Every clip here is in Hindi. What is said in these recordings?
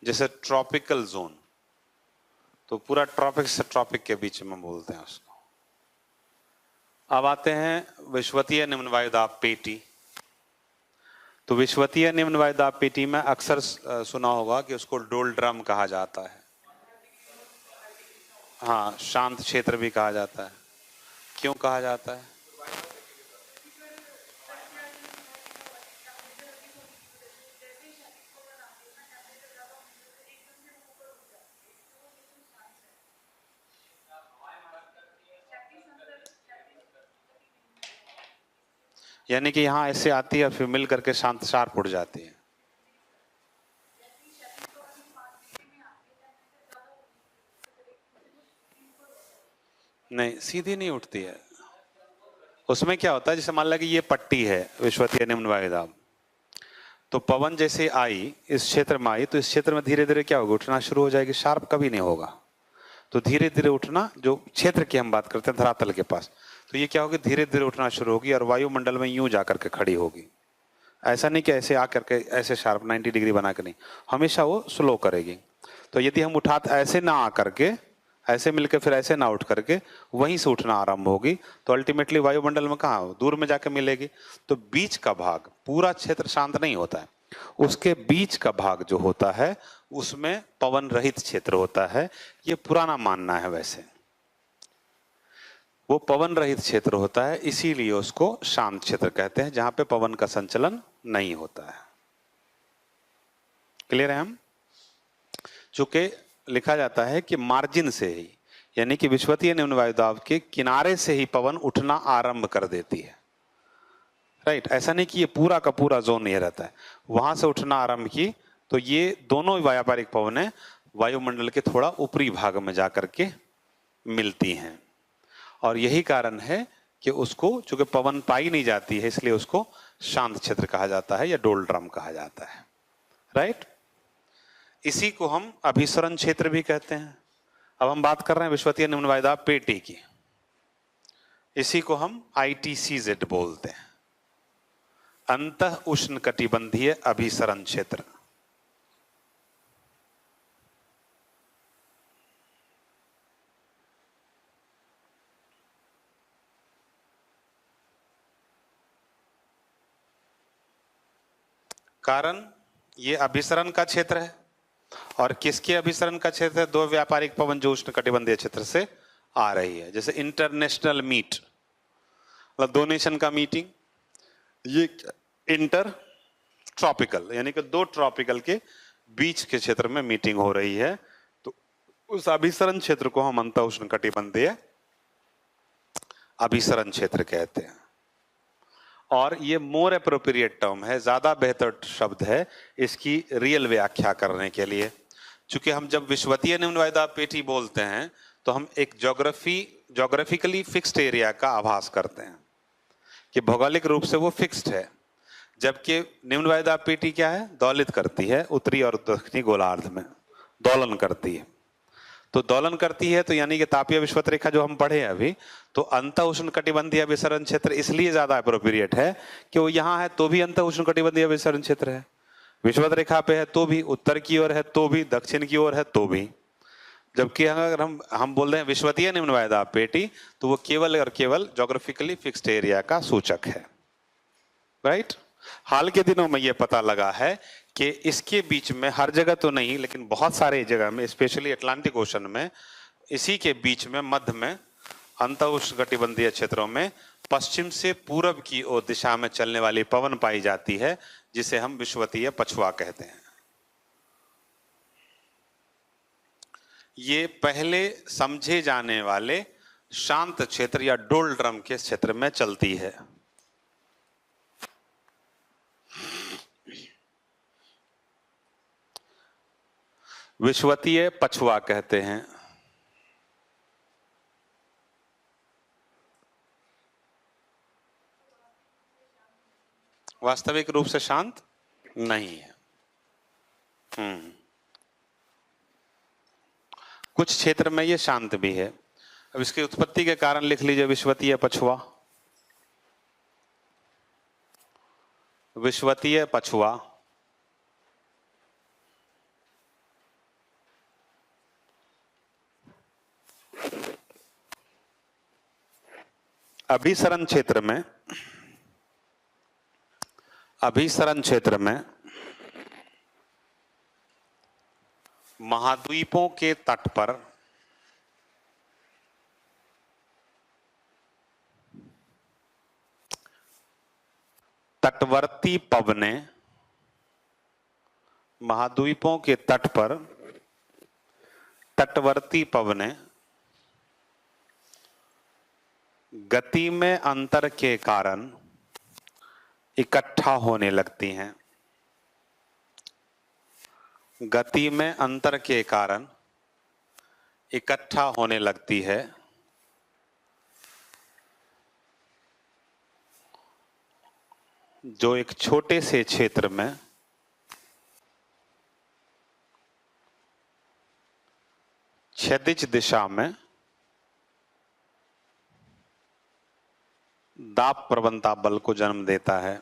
जैसे ट्रॉपिकल जोन, तो पूरा ट्रॉपिक से ट्रॉपिक के बीच में बोलते हैं उसको। अब आते हैं विश्वतीय निम्न वायुदाब पेटी। तो विश्वतीय निम्न वायुदाब पेटी में अक्सर सुना होगा कि उसको डोलड्रम कहा जाता है। हाँ, शांत क्षेत्र भी कहा जाता है। क्यों कहा जाता है? यानी कि यहाँ ऐसे आती है और फिर मिल करके शांत शार्प उड़ जाती है। नहीं, सीधी नहीं उठती है। उसमें क्या होता है, जैसे मान लिया कि ये पट्टी है विश्वतीय निम्न वायुदाब, तो पवन जैसे आई इस क्षेत्र में आई, तो इस क्षेत्र में धीरे धीरे क्या होगा, उठना शुरू हो जाएगी। शार्प कभी नहीं होगा। तो धीरे धीरे उठना, जो क्षेत्र की हम बात करते हैं धरातल के पास, तो ये क्या होगी, धीरे धीरे उठना शुरू होगी और वायुमंडल में यूं जाकर के खड़ी होगी। ऐसा नहीं कि ऐसे आकर के ऐसे शार्प 90 डिग्री बना के नहीं, हमेशा वो स्लो करेगी। तो यदि हम उठाते ऐसे ना आकर के, ऐसे मिलकर फिर ऐसे ना उठ करके वहीं से उठना आरंभ होगी, तो अल्टीमेटली वायुमंडल में कहाँ, दूर में जाकर मिलेगी। तो बीच का भाग, पूरा क्षेत्र शांत नहीं होता है, उसके बीच का भाग जो होता है उसमें पवन रहित क्षेत्र होता है। ये पुराना मानना है। वैसे वो पवन रहित क्षेत्र होता है, इसीलिए उसको शांत क्षेत्र कहते हैं, जहां पे पवन का संचलन नहीं होता है। क्लियर है? हम चूंकि लिखा जाता है कि मार्जिन से ही, यानी कि विश्वतीय निम्न वायुदाब के किनारे से ही पवन उठना आरंभ कर देती है। राइट? ऐसा नहीं कि ये पूरा का पूरा जोन ये रहता है, वहां से उठना आरंभ की, तो ये दोनों व्यापारिक पवनें वायुमंडल के थोड़ा ऊपरी भाग में जाकर के मिलती हैं। और यही कारण है कि उसको, चूंकि पवन पाई नहीं जाती है, इसलिए उसको शांत क्षेत्र कहा जाता है या डोलड्रम कहा जाता है। राइट? इसी को हम अभिसरण क्षेत्र भी कहते हैं। अब हम बात कर रहे हैं विश्वतीय निम्न वायुदाब पेटी की। इसी को हम ITCZ बोलते हैं, अंतः उष्ण कटिबंधीय अभिसरण क्षेत्र। कारण ये अभिसरण का क्षेत्र है। और किसके अभिसरण का क्षेत्र है? दो व्यापारिक पवन जो उष्ण कटिबंधीय क्षेत्र से आ रही है। जैसे इंटरनेशनल मीट, मतलब दो नेशन का मीटिंग, ये इंटर ट्रॉपिकल, यानी कि दो ट्रॉपिकल के बीच के क्षेत्र में मीटिंग हो रही है, तो उस अभिसरण क्षेत्र को हम अंतः उष्ण कटिबंधीय अभिसरण क्षेत्र कहते हैं। और ये मोर एप्रोप्रिएट टर्म है, ज्यादा बेहतर शब्द है इसकी रियल व्याख्या करने के लिए। चूंकि हम जब विश्वतीय निम्न वायुदाब पेटी बोलते हैं तो हम एक जोग्राफिकली फिक्स्ड एरिया का आभास करते हैं कि भौगोलिक रूप से वो फिक्स्ड है, जबकि निम्न वायुदाब पेटी क्या है, दौलित करती है, उत्तरी और दक्षिणी गोलार्ध में दोलन करती है। तो दोलन करती है, तो यानी कि तापीय विषुवत रेखा जो हम पढ़े अभी, तो अंतः उष्ण कटिबंधीय अभिसरण क्षेत्र इसलिए ज्यादा अप्रोप्रिएट है कि वो यहाँ है तो भी अंतः उष्ण कटिबंधीय अभिसरण क्षेत्र है, विषुवत रेखा पे है तो भी, उत्तर की ओर है तो भी, दक्षिण की ओर है तो भी। जबकि अगर हम बोल रहे हैं विश्वतीय निम्न वायुदाब पेटी, तो वो केवल और केवल ज्योग्राफिकली फिक्स्ड एरिया का सूचक है। राइट? हाल के दिनों में ये पता लगा है कि इसके बीच में, हर जगह तो नहीं लेकिन बहुत सारे जगह में, स्पेशली अटलांटिक ओशन में, इसी के बीच में मध्य में अंतः उष्ण कटिबंधीय क्षेत्रों में पश्चिम से पूरब की ओर दिशा में चलने वाली पवन पाई जाती है, जिसे हम विषुवतीय पछुआ कहते हैं। ये पहले समझे जाने वाले शांत क्षेत्र या डोलड्रम के क्षेत्र में चलती है। विषुवतीय पछुआ कहते हैं। वास्तविक रूप से शांत नहीं है। कुछ क्षेत्र में ये शांत भी है। अब इसकी उत्पत्ति के कारण लिख लीजिए, विषुवतीय पछुआ। विषुवतीय पछुआ अभिसरण क्षेत्र में महाद्वीपों के तट पर तटवर्ती पवनें, महाद्वीपों के तट पर तटवर्ती पवनें गति में अंतर के कारण इकट्ठा होने लगती हैं। गति में अंतर के कारण इकट्ठा होने लगती है। जो एक छोटे से क्षेत्र में क्षैतिज दिशा में दाब प्रवणता बल को जन्म देता है।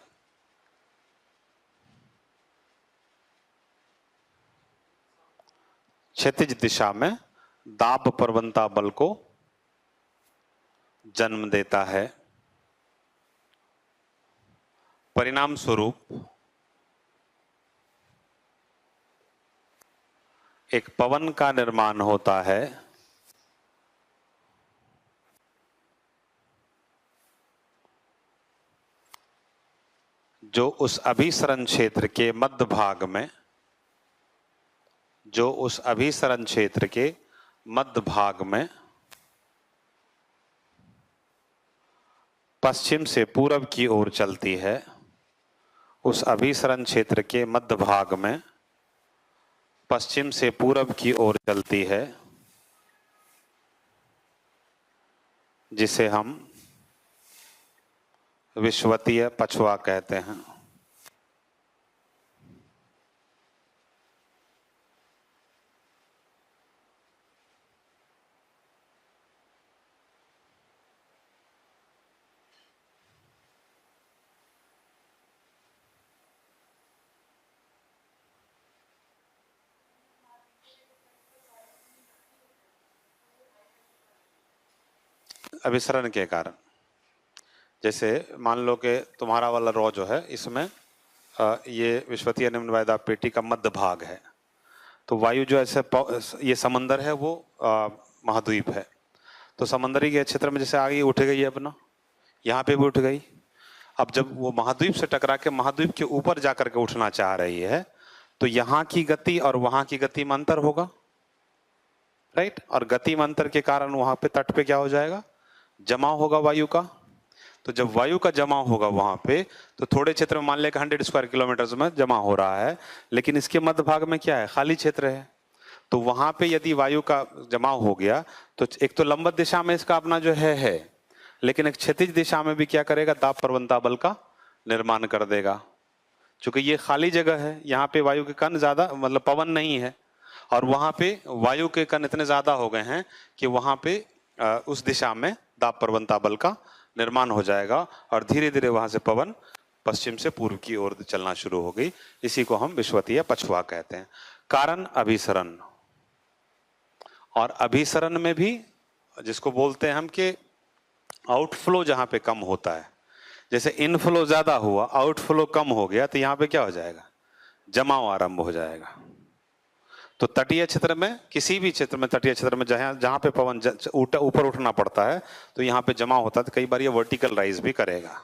क्षैतिज दिशा में दाब प्रवणता बल को जन्म देता है। परिणाम स्वरूप एक पवन का निर्माण होता है जो उस अभिसरण क्षेत्र के मध्य भाग में पश्चिम से पूरब की ओर चलती है। उस अभिसरण क्षेत्र के मध्य भाग में पश्चिम से पूरब की ओर चलती है, जिसे हम विषुवतीय पछुआ कहते हैं। अभिसरण के कारण, जैसे मान लो कि तुम्हारा वाला रॉ जो है इसमें ये विषुवतीय निम्न वायदा पेटी का मध्य भाग है, तो वायु जो ऐसे ये समंदर है वो महाद्वीप है, तो समंदरी के क्षेत्र में जैसे आगे उठ गई है अपना, यहाँ पे भी उठ गई। अब जब वो महाद्वीप से टकरा के महाद्वीप के ऊपर जाकर के उठना चाह रही है तो यहाँ की गति और वहां की गति में अंतर होगा, राइट। और गति में अंतर के कारण वहां पे तट पे क्या हो जाएगा, जमाव होगा वायु का। तो जब वायु का जमाव होगा वहां पे, तो थोड़े क्षेत्र में मान लें 100 स्क्वायर किलोमीटर में जमा हो रहा है, लेकिन इसके मध्य भाग में क्या है, खाली क्षेत्र है। तो वहां पे यदि वायु का जमाव हो गया तो एक तो लंबवत दिशा में इसका अपना जो है, लेकिन एक क्षैतिज दिशा में भी क्या करेगा, दाब प्रवणता बल का निर्माण कर देगा। चूंकि ये खाली जगह है, यहाँ पे वायु के कण ज्यादा, मतलब पवन नहीं है, और वहां पे वायु के कण इतने ज्यादा हो गए हैं कि वहां पे उस दिशा में दाब प्रवणता बल का निर्माण हो जाएगा और धीरे धीरे वहां से पवन पश्चिम से पूर्व की ओर चलना शुरू हो गई। इसी को हम विषुवतीय पछुआ कहते हैं। कारण अभिसरण, और अभिसरण में भी जिसको बोलते हैं हम कि आउटफ्लो जहां पे कम होता है, जैसे इनफ्लो ज्यादा हुआ आउटफ्लो कम हो गया, तो यहाँ पे क्या हो जाएगा, जमाव आरंभ हो जाएगा। तो तटीय क्षेत्र में, किसी भी क्षेत्र में, तटीय क्षेत्र में जहां पे पवन ऊपर उठना पड़ता है तो यहाँ पे जमाव होता है, तो कई बार ये वर्टिकल राइज भी करेगा।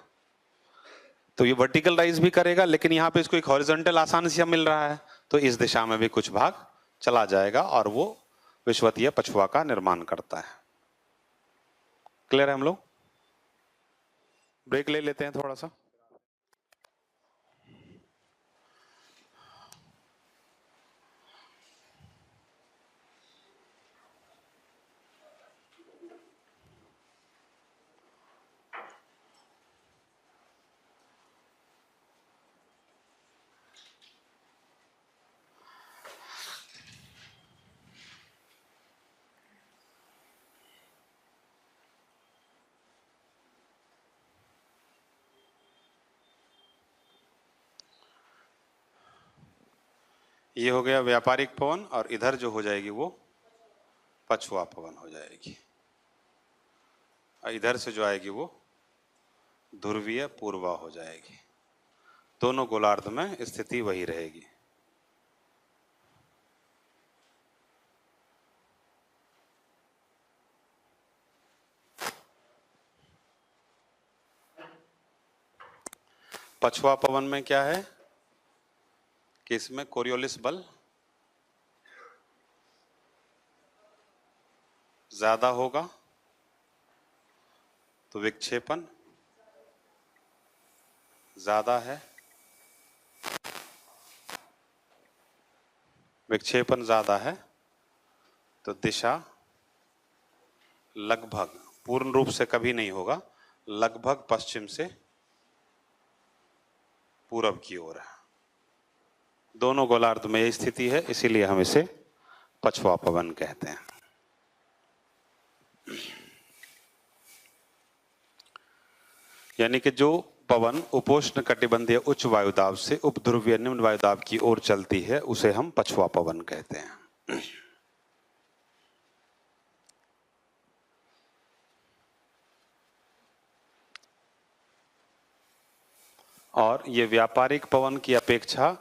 तो ये वर्टिकल राइज भी करेगा, लेकिन यहाँ पे इसको एक हॉरिजॉन्टल आसानी से मिल रहा है, तो इस दिशा में भी कुछ भाग चला जाएगा और वो विषुवतीय पछुआ का निर्माण करता है। क्लियर है? हम लोग ब्रेक ले लेते हैं थोड़ा सा। ये हो गया व्यापारिक पवन, और इधर जो हो जाएगी वो पछुआ पवन हो जाएगी, और इधर से जो आएगी वो ध्रुवीय पूर्वा हो जाएगी। दोनों गोलार्ध में स्थिति वही रहेगी। पछुआ पवन में क्या है कि इसमें कोरियोलिस बल ज्यादा होगा तो विक्षेपण ज्यादा है, विक्षेपण ज्यादा है तो दिशा लगभग, पूर्ण रूप से कभी नहीं होगा, लगभग पश्चिम से पूरब की ओर है। दोनों गोलार्ध में यही स्थिति है, इसीलिए हम इसे पछुआ पवन कहते हैं। यानी कि जो पवन उपोष्ण कटिबंधीय उच्च वायुदाब से उपध्रुवीय निम्न वायुदाब की ओर चलती है उसे हम पछुआ पवन कहते हैं। और ये व्यापारिक पवन की अपेक्षा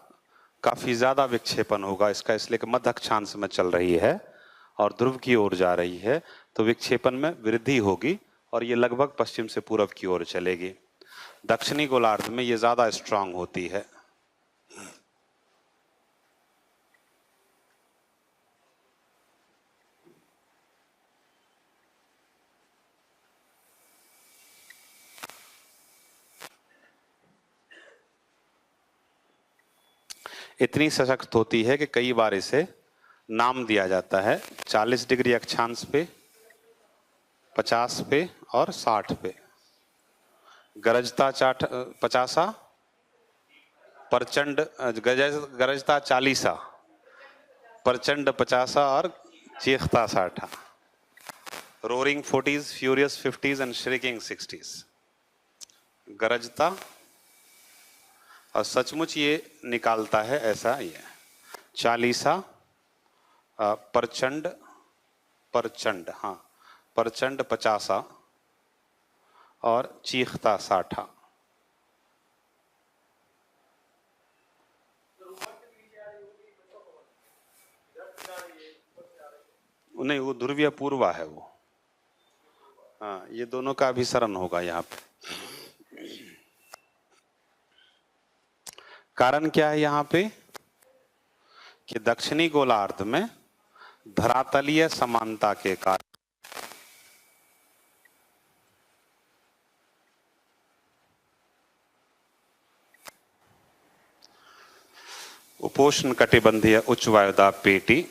काफी ज्यादा विक्षेपण होगा इसका, इसलिए कि मध्य अक्षांश में चल रही है और ध्रुव की ओर जा रही है तो विक्षेपण में वृद्धि होगी और ये लगभग पश्चिम से पूरब की ओर चलेगी। दक्षिणी गोलार्ध में ये ज्यादा स्ट्रांग होती है। इतनी सशक्त होती है कि कई बार इसे नाम दिया जाता है 40 डिग्री अक्षांश पे, 50 पे और 60 पे। गरजता 50, प्रचंड गरजता 40, प्रचंड 50 और चीखता 60। Roaring 40s, furious 50s and shrieking 60s। गरजता और सचमुच ये निकालता है ऐसा ये 40, प्रचंड, हाँ प्रचंड 50 और चीखता 60। नहीं, वो ध्रुवीय पूर्वा है वो। हाँ, ये दोनों का अभिसरण होगा यहाँ पे। कारण क्या है यहाँ पे कि दक्षिणी गोलार्ध में धरातलीय समानता के कारण उपोष्ण कटिबंधीय उच्च वायुदाब पेटी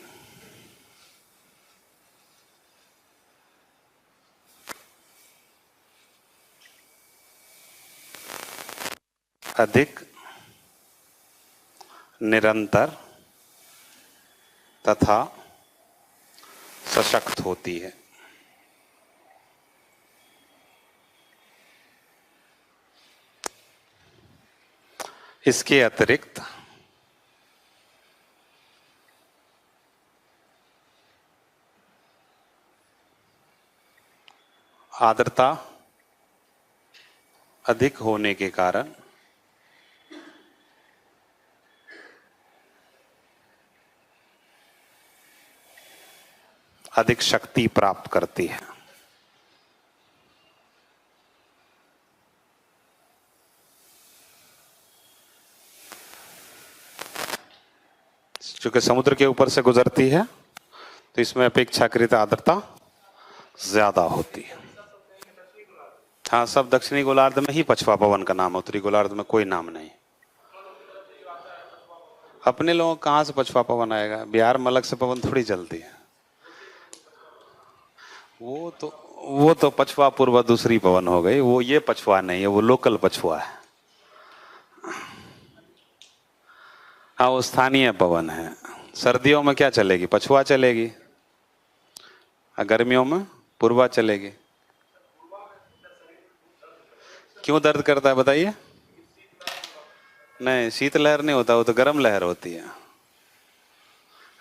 अधिक निरंतर तथा सशक्त होती है। इसके अतिरिक्त आर्द्रता अधिक होने के कारण अधिक शक्ति प्राप्त करती है। चूंकि समुद्र के ऊपर से गुजरती है तो इसमें अपेक्षाकृत आर्द्रता ज्यादा होती है। हाँ, सब दक्षिणी गोलार्ध में ही पछुआ पवन का नाम, उत्तरी गोलार्ध में कोई नाम नहीं। अपने लोगों कहाँ से पछुआ पवन आएगा? बिहार में अलग से पवन थोड़ी चलती है। वो तो पछुआ पूर्वा दूसरी पवन हो गई, वो ये पछुआ नहीं है, वो लोकल पछुआ है। हाँ, वो स्थानीय पवन है। सर्दियों में क्या चलेगी? पछुआ चलेगी। गर्मियों में पूर्वा चलेगी। क्यों दर्द करता है बताइए? नहीं, शीतलहर नहीं होता, वो तो गर्म लहर होती है।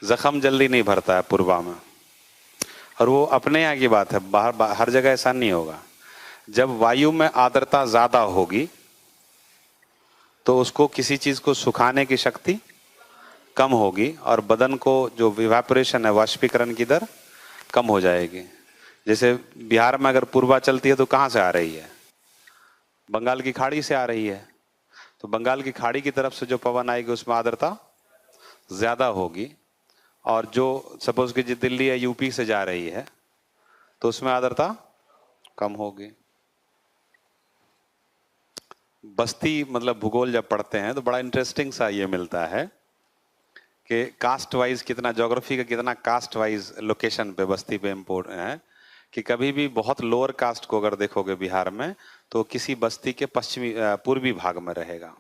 जख्म जल्दी नहीं भरता है पूर्वा में। और वो अपने यहाँ की बात है, बाहर हर जगह ऐसा नहीं होगा। जब वायु में आर्द्रता ज्यादा होगी तो उसको किसी चीज को सुखाने की शक्ति कम होगी और बदन को जो इवेपोरेशन है, वाष्पीकरण की दर कम हो जाएगी। जैसे बिहार में अगर पूर्वा चलती है तो कहाँ से आ रही है? बंगाल की खाड़ी से आ रही है। तो बंगाल की खाड़ी की तरफ से जो पवन आएगी उसमें आर्द्रता ज्यादा होगी, और जो सपोज कि दिल्ली या यूपी से जा रही है तो उसमें आर्द्रता कम होगी। बस्ती मतलब भूगोल जब पढ़ते हैं तो बड़ा इंटरेस्टिंग सा ये मिलता है कि कास्ट वाइज कितना, ज्योग्राफी का कितना कास्ट वाइज लोकेशन पे बस्ती पे इम्पोर्ट है, कि कभी भी बहुत लोअर कास्ट को अगर देखोगे बिहार में तो किसी बस्ती के पश्चिमी पूर्वी भाग में रहेगा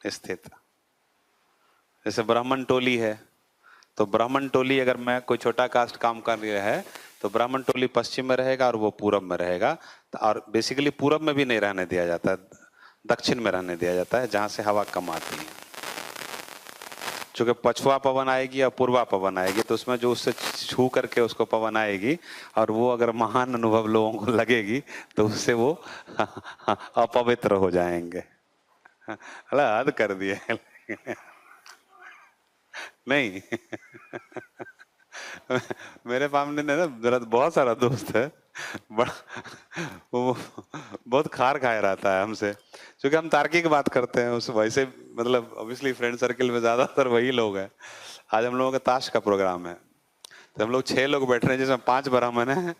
स्थित। जैसे ब्राह्मण टोली है तो ब्राह्मण टोली अगर मैं कोई छोटा कास्ट काम कर रहा है तो ब्राह्मण टोली पश्चिम में रहेगा और वो पूरब में रहेगा। और बेसिकली पूरब में भी नहीं रहने दिया जाता, दक्षिण में रहने दिया जाता है जहां से हवा कम आती है। चूंकि पछुआ पवन आएगी या पूर्वा पवन आएगी तो उसमें जो उससे छू करके उसको पवन आएगी और वो अगर महान अनुभव लोगों को लगेगी तो उससे वो अपवित्र हो जाएंगे। हद कर दिए नहीं मेरे सामने ना मेरा बहुत सारा दोस्त है, बड़ा वो बहुत खार खाया रहता है हमसे, क्योंकि हम तार्किक बात करते हैं उस वैसे, मतलब ऑब्वियसली फ्रेंड सर्किल में ज्यादातर वही लोग हैं। आज हम लोगों का ताश का प्रोग्राम है तो हम लोग 6 लोग बैठ रहे हैं जिसमें 5 ब्राह्मण हैं।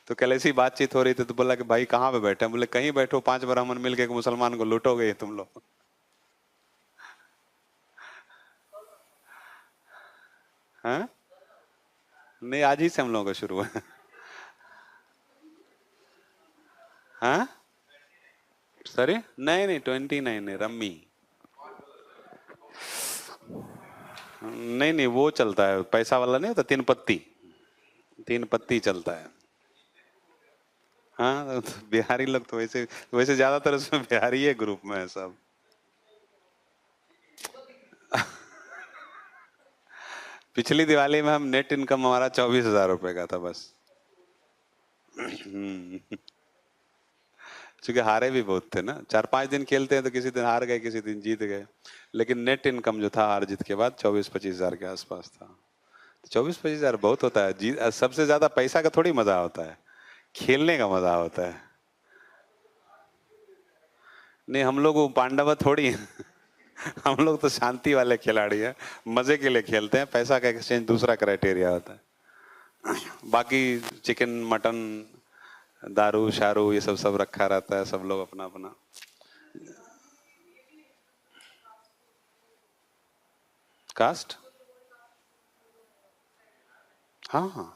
तो कल ऐसी बातचीत हो रही थी तो बोला कि भाई कहाँ पे बैठे हैं? बोले कहीं बैठो, 5 ब्राह्मण मिलके एक मुसलमान को लूटोगे तुम लोग। हाँ नहीं, आज ही से हम लोगों का शुरू है। हाँ सॉरी, नहीं नहीं 29 नहीं, रम्मी नहीं नहीं, वो चलता है पैसा वाला नहीं होता, 3 पत्ती, 3 पत्ती चलता है। हाँ तो बिहारी लोग तो वैसे वैसे ज्यादातर उसमें बिहारी है ग्रुप में है सब। पिछली दिवाली में हम नेट इनकम हमारा 24,000 रुपए का था बस। क्योंकि हारे भी बहुत थे ना, 4-5 दिन खेलते हैं तो किसी दिन हार गए किसी दिन जीत गए, लेकिन नेट इनकम जो था हार जीत के बाद 24-25 हजार के आसपास था। 24-25 हजार बहुत होता है। जीत सबसे ज्यादा पैसा का थोड़ी मजा होता है, खेलने का मजा होता है। नहीं हम लोग वो पांडव थोड़ी हैं। हम लोग तो शांति वाले खिलाड़ी हैं, मजे के लिए खेलते हैं, पैसा का एक्सचेंज दूसरा क्राइटेरिया होता है। बाकी चिकन मटन दारू शारू ये सब सब रखा रहता है, सब लोग अपना अपना। कास्ट, हाँ हाँ,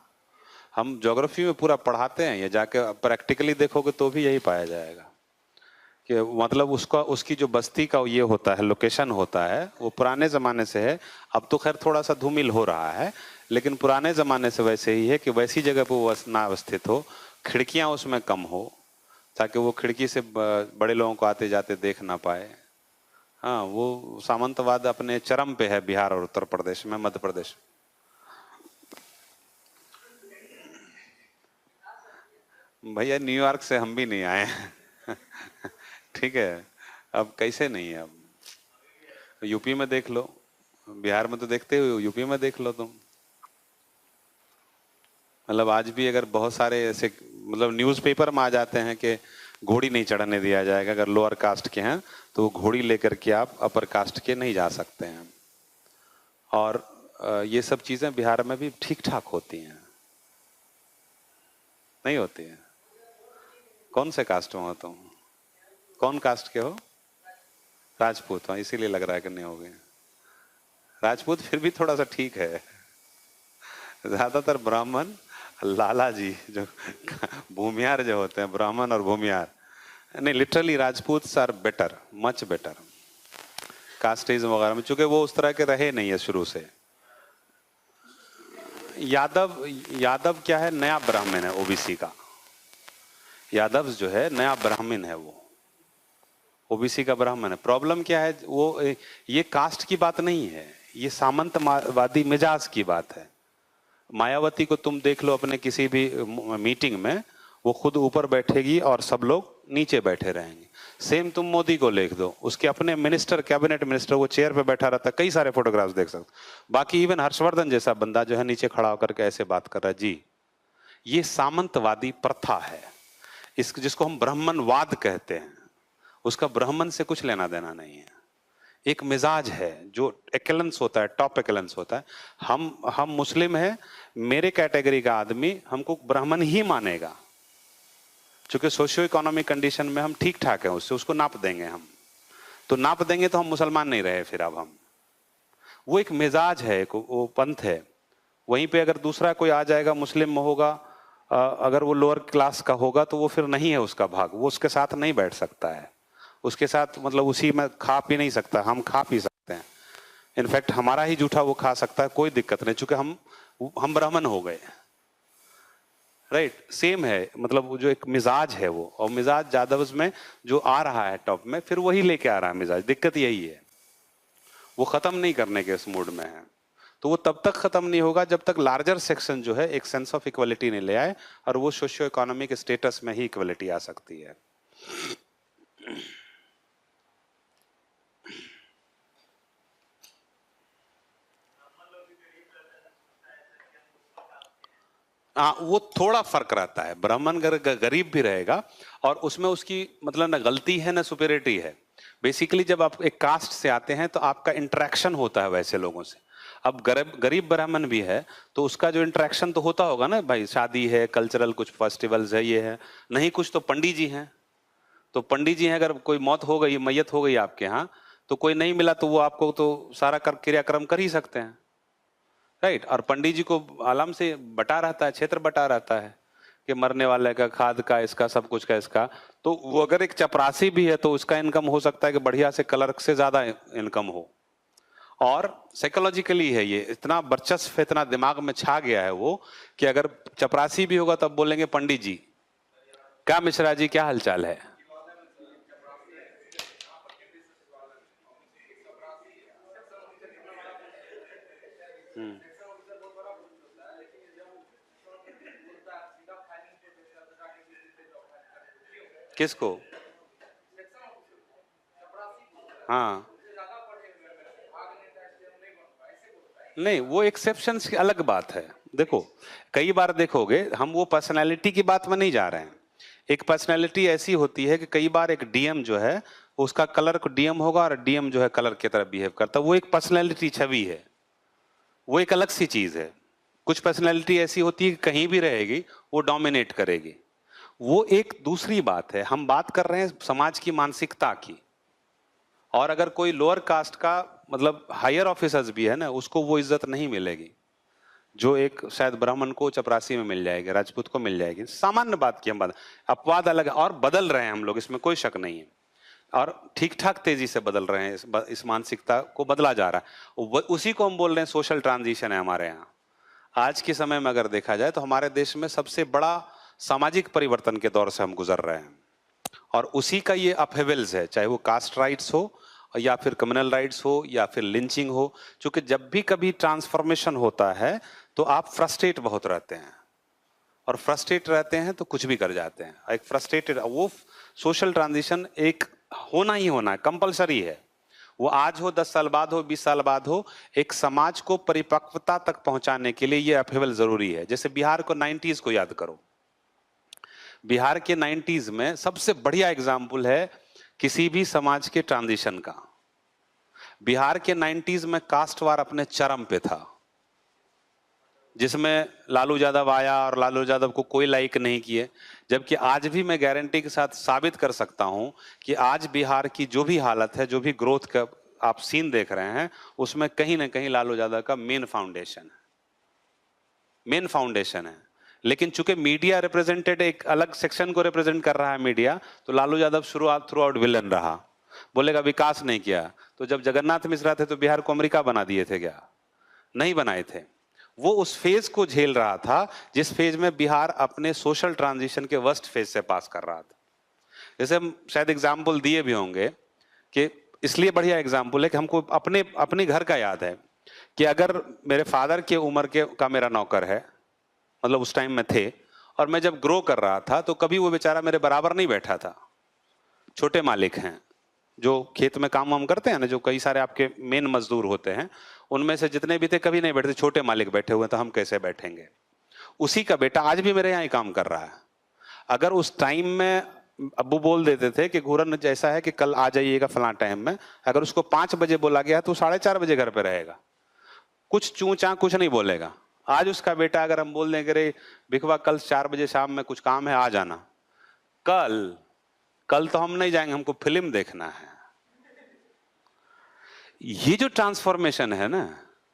हम ज्योग्राफी में पूरा पढ़ाते हैं, ये जाके प्रैक्टिकली देखोगे तो भी यही पाया जाएगा कि मतलब उसका उसकी जो बस्ती का ये होता है, लोकेशन होता है, वो पुराने ज़माने से है। अब तो खैर थोड़ा सा धूमिल हो रहा है, लेकिन पुराने ज़माने से वैसे ही है कि वैसी जगह पर वो ना अवस्थित हो, खिड़कियाँ उसमें कम हो ताकि वो खिड़की से बड़े लोगों को आते जाते देख ना पाए। हाँ वो सामंतवाद अपने चरम पे है बिहार और उत्तर प्रदेश में, मध्य प्रदेश। भैया न्यूयॉर्क से हम भी नहीं आए हैं। ठीक है, अब कैसे नहीं है, अब यूपी में देख लो, बिहार में तो देखते हो, यूपी में देख लो तुम। मतलब आज भी अगर बहुत सारे ऐसे मतलब न्यूज़पेपर में आ जाते हैं कि घोड़ी नहीं चढ़ने दिया जाएगा, अगर लोअर कास्ट के हैं तो वो घोड़ी लेकर के आप अपर कास्ट के नहीं जा सकते हैं। और ये सब चीजें बिहार में भी ठीक ठाक होती हैं, नहीं होती हैं। कौन से कास्ट में हो तुम? कौन कास्ट के हो? राजपूत हो, इसीलिए लग रहा है कि नहीं हो गए। राजपूत फिर भी थोड़ा सा ठीक है, ज्यादातर ब्राह्मण लाला जी जो भूमियार जो होते हैं, ब्राह्मण और भूमियार, नहीं लिटरली राजपूत are better, much better casteism वगैरह में, चूंकि वो उस तरह के रहे नहीं है शुरू से। यादव, यादव क्या है, नया ब्राह्मण है ओबीसी का। यादव जो है नया ब्राह्मण है, वो ओबीसी का ब्राह्मण है। प्रॉब्लम क्या है, वो ये कास्ट की बात नहीं है, ये सामंतवादी मिजाज की बात है। मायावती को तुम देख लो अपने किसी भी मीटिंग में, वो खुद ऊपर बैठेगी और सब लोग नीचे बैठे रहेंगे। सेम तुम मोदी को लिख दो, उसके अपने मिनिस्टर, कैबिनेट मिनिस्टर, वो चेयर पे बैठा रहता है, कई सारे फोटोग्राफ्स देख सकते। बाकी इवन हर्षवर्धन जैसा बंदा जो है नीचे खड़ा होकर के ऐसे बात कर रहा है जी। ये सामंतवादी प्रथा है, इस जिसको हम ब्राह्मणवाद कहते हैं, उसका ब्राह्मण से कुछ लेना देना नहीं है। एक मिजाज है जो एक्लेंस होता है, टॉप एक्लेंस होता है। हम मुस्लिम हैं, मेरे कैटेगरी का आदमी हमको ब्राह्मण ही मानेगा, क्योंकि सोशियो इकोनॉमिक कंडीशन में हम ठीक ठाक हैं, उससे उसको नाप देंगे हम। तो नाप देंगे तो हम मुसलमान नहीं रहे फिर अब हम। वो एक मिजाज है, वो पंथ है। वहीं पे अगर दूसरा कोई आ जाएगा, मुस्लिम होगा, अगर वो लोअर क्लास का होगा तो वो फिर नहीं है उसका भाग, वो उसके साथ नहीं बैठ सकता है, उसके साथ मतलब उसी में खा पी नहीं सकता। हम खा पी सकते हैं, इनफैक्ट हमारा ही जूठा वो खा सकता है, कोई दिक्कत नहीं, चूंकि हम ब्राह्मण हो गए। राइट, सेम है, मतलब वो जो एक मिजाज है वो, और मिजाज जादव में जो आ रहा है टॉप में, फिर वही लेके आ रहा है मिजाज। दिक्कत यही है, वो खत्म नहीं करने के इस मूड में है। तो वो तब तक खत्म नहीं होगा जब तक लार्जर सेक्शन जो है एक सेंस ऑफ इक्वलिटी नहीं ले आए, और वो सोशियो इकोनॉमिक स्टेटस में ही इक्वलिटी आ सकती है। हाँ, वो थोड़ा फर्क रहता है। ब्राह्मण गरीब भी रहेगा और उसमें उसकी मतलब ना गलती है ना सुपेरिटी है। बेसिकली जब आप एक कास्ट से आते हैं तो आपका इंटरेक्शन होता है वैसे लोगों से। अब गरीब ब्राह्मण भी है तो उसका जो इंटरेक्शन तो होता होगा ना भाई, शादी है, कल्चरल कुछ फेस्टिवल्स है, ये है, नहीं कुछ तो पंडित जी हैं। तो पंडित जी हैं, अगर कोई मौत हो गई, मैयत हो गई आपके यहाँ, तो कोई नहीं मिला तो वो आपको तो सारा क्रियाक्रम कर ही सकते हैं। राइट, और पंडित जी को आराम से बटा रहता है, क्षेत्र बटा रहता है कि मरने वाले का, खाद का, इसका, सब कुछ का इसका। तो वो अगर एक चपरासी भी है तो उसका इनकम हो सकता है कि बढ़िया से क्लर्क से ज्यादा इनकम हो। और साइकोलॉजिकली है ये, इतना वर्चस्व, इतना दिमाग में छा गया है वो, कि अगर चपरासी भी होगा तब बोलेंगे पंडित जी, क्या मिश्रा जी क्या हालचाल है। किसको? हाँ, नहीं, वो एक्सेप्शंस की अलग बात है। देखो, कई बार देखोगे, हम वो पर्सनालिटी की बात में नहीं जा रहे हैं। एक पर्सनालिटी ऐसी होती है कि कई बार एक डीएम जो है, उसका कलर को डीएम होगा और डीएम जो है कलर की तरह बिहेव करता है, वो एक पर्सनालिटी, छवि है, वो एक अलग सी चीज है। कुछ पर्सनालिटी ऐसी होती है कि कहीं भी रहेगी वो डोमिनेट करेगी, वो एक दूसरी बात है। हम बात कर रहे हैं समाज की मानसिकता की। और अगर कोई लोअर कास्ट का मतलब हायर ऑफिसर्स भी है ना, उसको वो इज्जत नहीं मिलेगी जो एक शायद ब्राह्मण को चपरासी में मिल जाएगी, राजपूत को मिल जाएगी। सामान्य बात की हम बात, अपवाद अलग है, और बदल रहे हैं हम लोग, इसमें कोई शक नहीं है, और ठीक ठाक तेजी से बदल रहे हैं। इस मानसिकता को बदला जा रहा है, उसी को हम बोल रहे हैं सोशल ट्रांजिशन है हमारे यहाँ। आज के समय में अगर देखा जाए तो हमारे देश में सबसे बड़ा सामाजिक परिवर्तन के दौर से हम गुजर रहे हैं, और उसी का ये अपहेवल्स है, चाहे वो कास्ट राइट्स हो या फिर कम्युनल राइट्स हो या फिर लिंचिंग हो। क्योंकि जब भी कभी ट्रांसफॉर्मेशन होता है तो आप फ्रस्ट्रेट बहुत रहते हैं, और फ्रस्ट्रेट रहते हैं तो कुछ भी कर जाते हैं। एक फ्रस्ट्रेटेड, वो सोशल ट्रांजिशन एक होना ही होना है, कंपलसरी है। वो आज हो, 10 साल बाद हो, 20 साल बाद हो, एक समाज को परिपक्वता तक पहुंचाने के लिए ये अपहेवल जरूरी है। जैसे बिहार को 90s को याद करो, बिहार के 90s में सबसे बढ़िया एग्जाम्पल है किसी भी समाज के ट्रांजिशन का। बिहार के 90s में कास्ट वार अपने चरम पे था, जिसमें लालू यादव आया और लालू यादव को कोई लाइक नहीं किए। जबकि आज भी मैं गारंटी के साथ साबित कर सकता हूं कि आज बिहार की जो भी हालत है, जो भी ग्रोथ का आप सीन देख रहे हैं, उसमें कहीं ना कहीं लालू यादव का मेन फाउंडेशन है। लेकिन चूंकि मीडिया रिप्रेजेंटेड एक अलग सेक्शन को रिप्रेजेंट कर रहा है मीडिया, तो लालू यादव शुरुआत थ्रू आउट विलन रहा, बोलेगा विकास नहीं किया। तो जब जगन्नाथ मिश्रा थे तो बिहार को अमेरिका बना दिए थे क्या? नहीं बनाए थे। वो उस फेज को झेल रहा था जिस फेज में बिहार अपने सोशल ट्रांजिशन के वर्स्ट फेज से पास कर रहा था। जैसे हम शायद एग्जाम्पल दिए भी होंगे, कि इसलिए बढ़िया एग्जाम्पल है कि हमको अपने घर का याद है कि अगर मेरे फादर के उम्र का मेरा नौकर है, मतलब उस टाइम में थे, और मैं जब ग्रो कर रहा था तो कभी वो बेचारा मेरे बराबर नहीं बैठा था। छोटे मालिक हैं जो खेत में काम वाम करते हैं ना, जो कई सारे आपके मेन मजदूर होते हैं, उनमें से जितने भी थे कभी नहीं बैठते। छोटे मालिक बैठे हुए तो हम कैसे बैठेंगे। उसी का बेटा आज भी मेरे यहाँ ही काम कर रहा है। अगर उस टाइम में अब्बू बोल देते थे कि घूरन जैसा है कि कल आ जाइएगा फलां टाइम में, अगर उसको 5 बजे बोला गया तो 4:30 बजे घर पे रहेगा, कुछ चूं चां कुछ नहीं बोलेगा। आज उसका बेटा अगर हम बोल दें कि रे भिखवा कल 4 बजे शाम में कुछ काम है आ जाना, कल तो हम नहीं जाएंगे, हमको फिल्म देखना है। ये जो ट्रांसफॉर्मेशन है ना,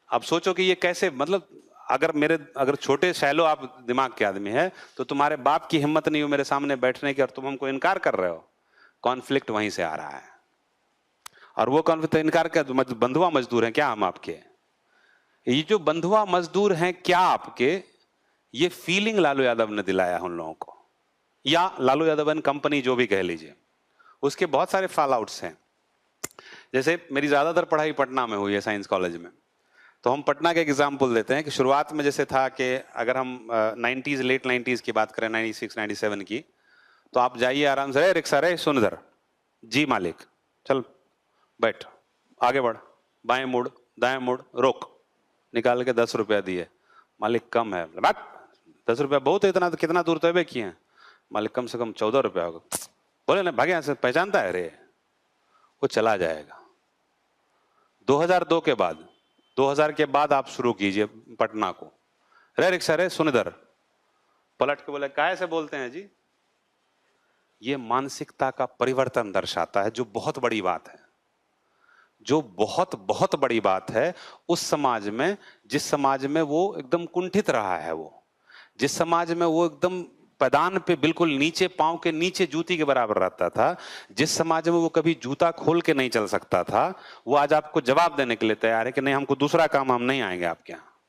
अब सोचो कि ये कैसे, मतलब अगर छोटे शैलो आप दिमाग के आदमी है तो तुम्हारे बाप की हिम्मत नहीं हो मेरे सामने बैठने की और तुम हमको इनकार कर रहे हो। कॉन्फ्लिक्ट वहीं से आ रहा है। और वो कॉन्फ्लिक्ट इनकार कर, बंधुआ मजदूर हैं क्या हम आपके? ये जो बंधुआ मजदूर हैं क्या आपके, ये फीलिंग लालू यादव ने दिलाया उन लोगों को, या लालू यादव एंड कंपनी जो भी कह लीजिए। उसके बहुत सारे फॉल आउट्स हैं। जैसे मेरी ज्यादातर पढ़ाई पटना में हुई है, साइंस कॉलेज में। तो हम पटना के एग्जाम्पल देते हैं कि शुरुआत में जैसे था कि अगर हम 90s लेट 90s की बात करें, 96 97 की, तो आप जाइए आराम से, रिक्शा रे सुन इधर, जी मालिक चल बैठ, आगे बढ़, बाएं मुड़ दाएं मुड़, रोक, निकाल के 10 रुपया दिए। मालिक कम है, बात 10 रुपया बहुत है, इतना कितना दूर तय किए हैं? मालिक कम से कम 14 रुपया होगा। बोले ना भागे यहाँ से, पहचानता है रे, वो चला जाएगा। 2002 के बाद, 2000 के बाद आप शुरू कीजिए पटना को, रे रिक्शा रे सुन इधर, पलट के बोले काहे से बोलते हैं जी। ये मानसिकता का परिवर्तन दर्शाता है, जो बहुत बड़ी बात है, जो बहुत बहुत बड़ी बात है उस समाज में, जिस समाज में वो एकदम कुंठित रहा है, वो जिस समाज में वो एकदम पैदान पे बिल्कुल नीचे, पांव के नीचे जूती के बराबर रहता था, जिस समाज में वो कभी जूता खोल के नहीं चल सकता था, वो आज आपको जवाब देने के लिए तैयार है कि नहीं हमको दूसरा काम, हम नहीं आएंगे आपके यहाँ।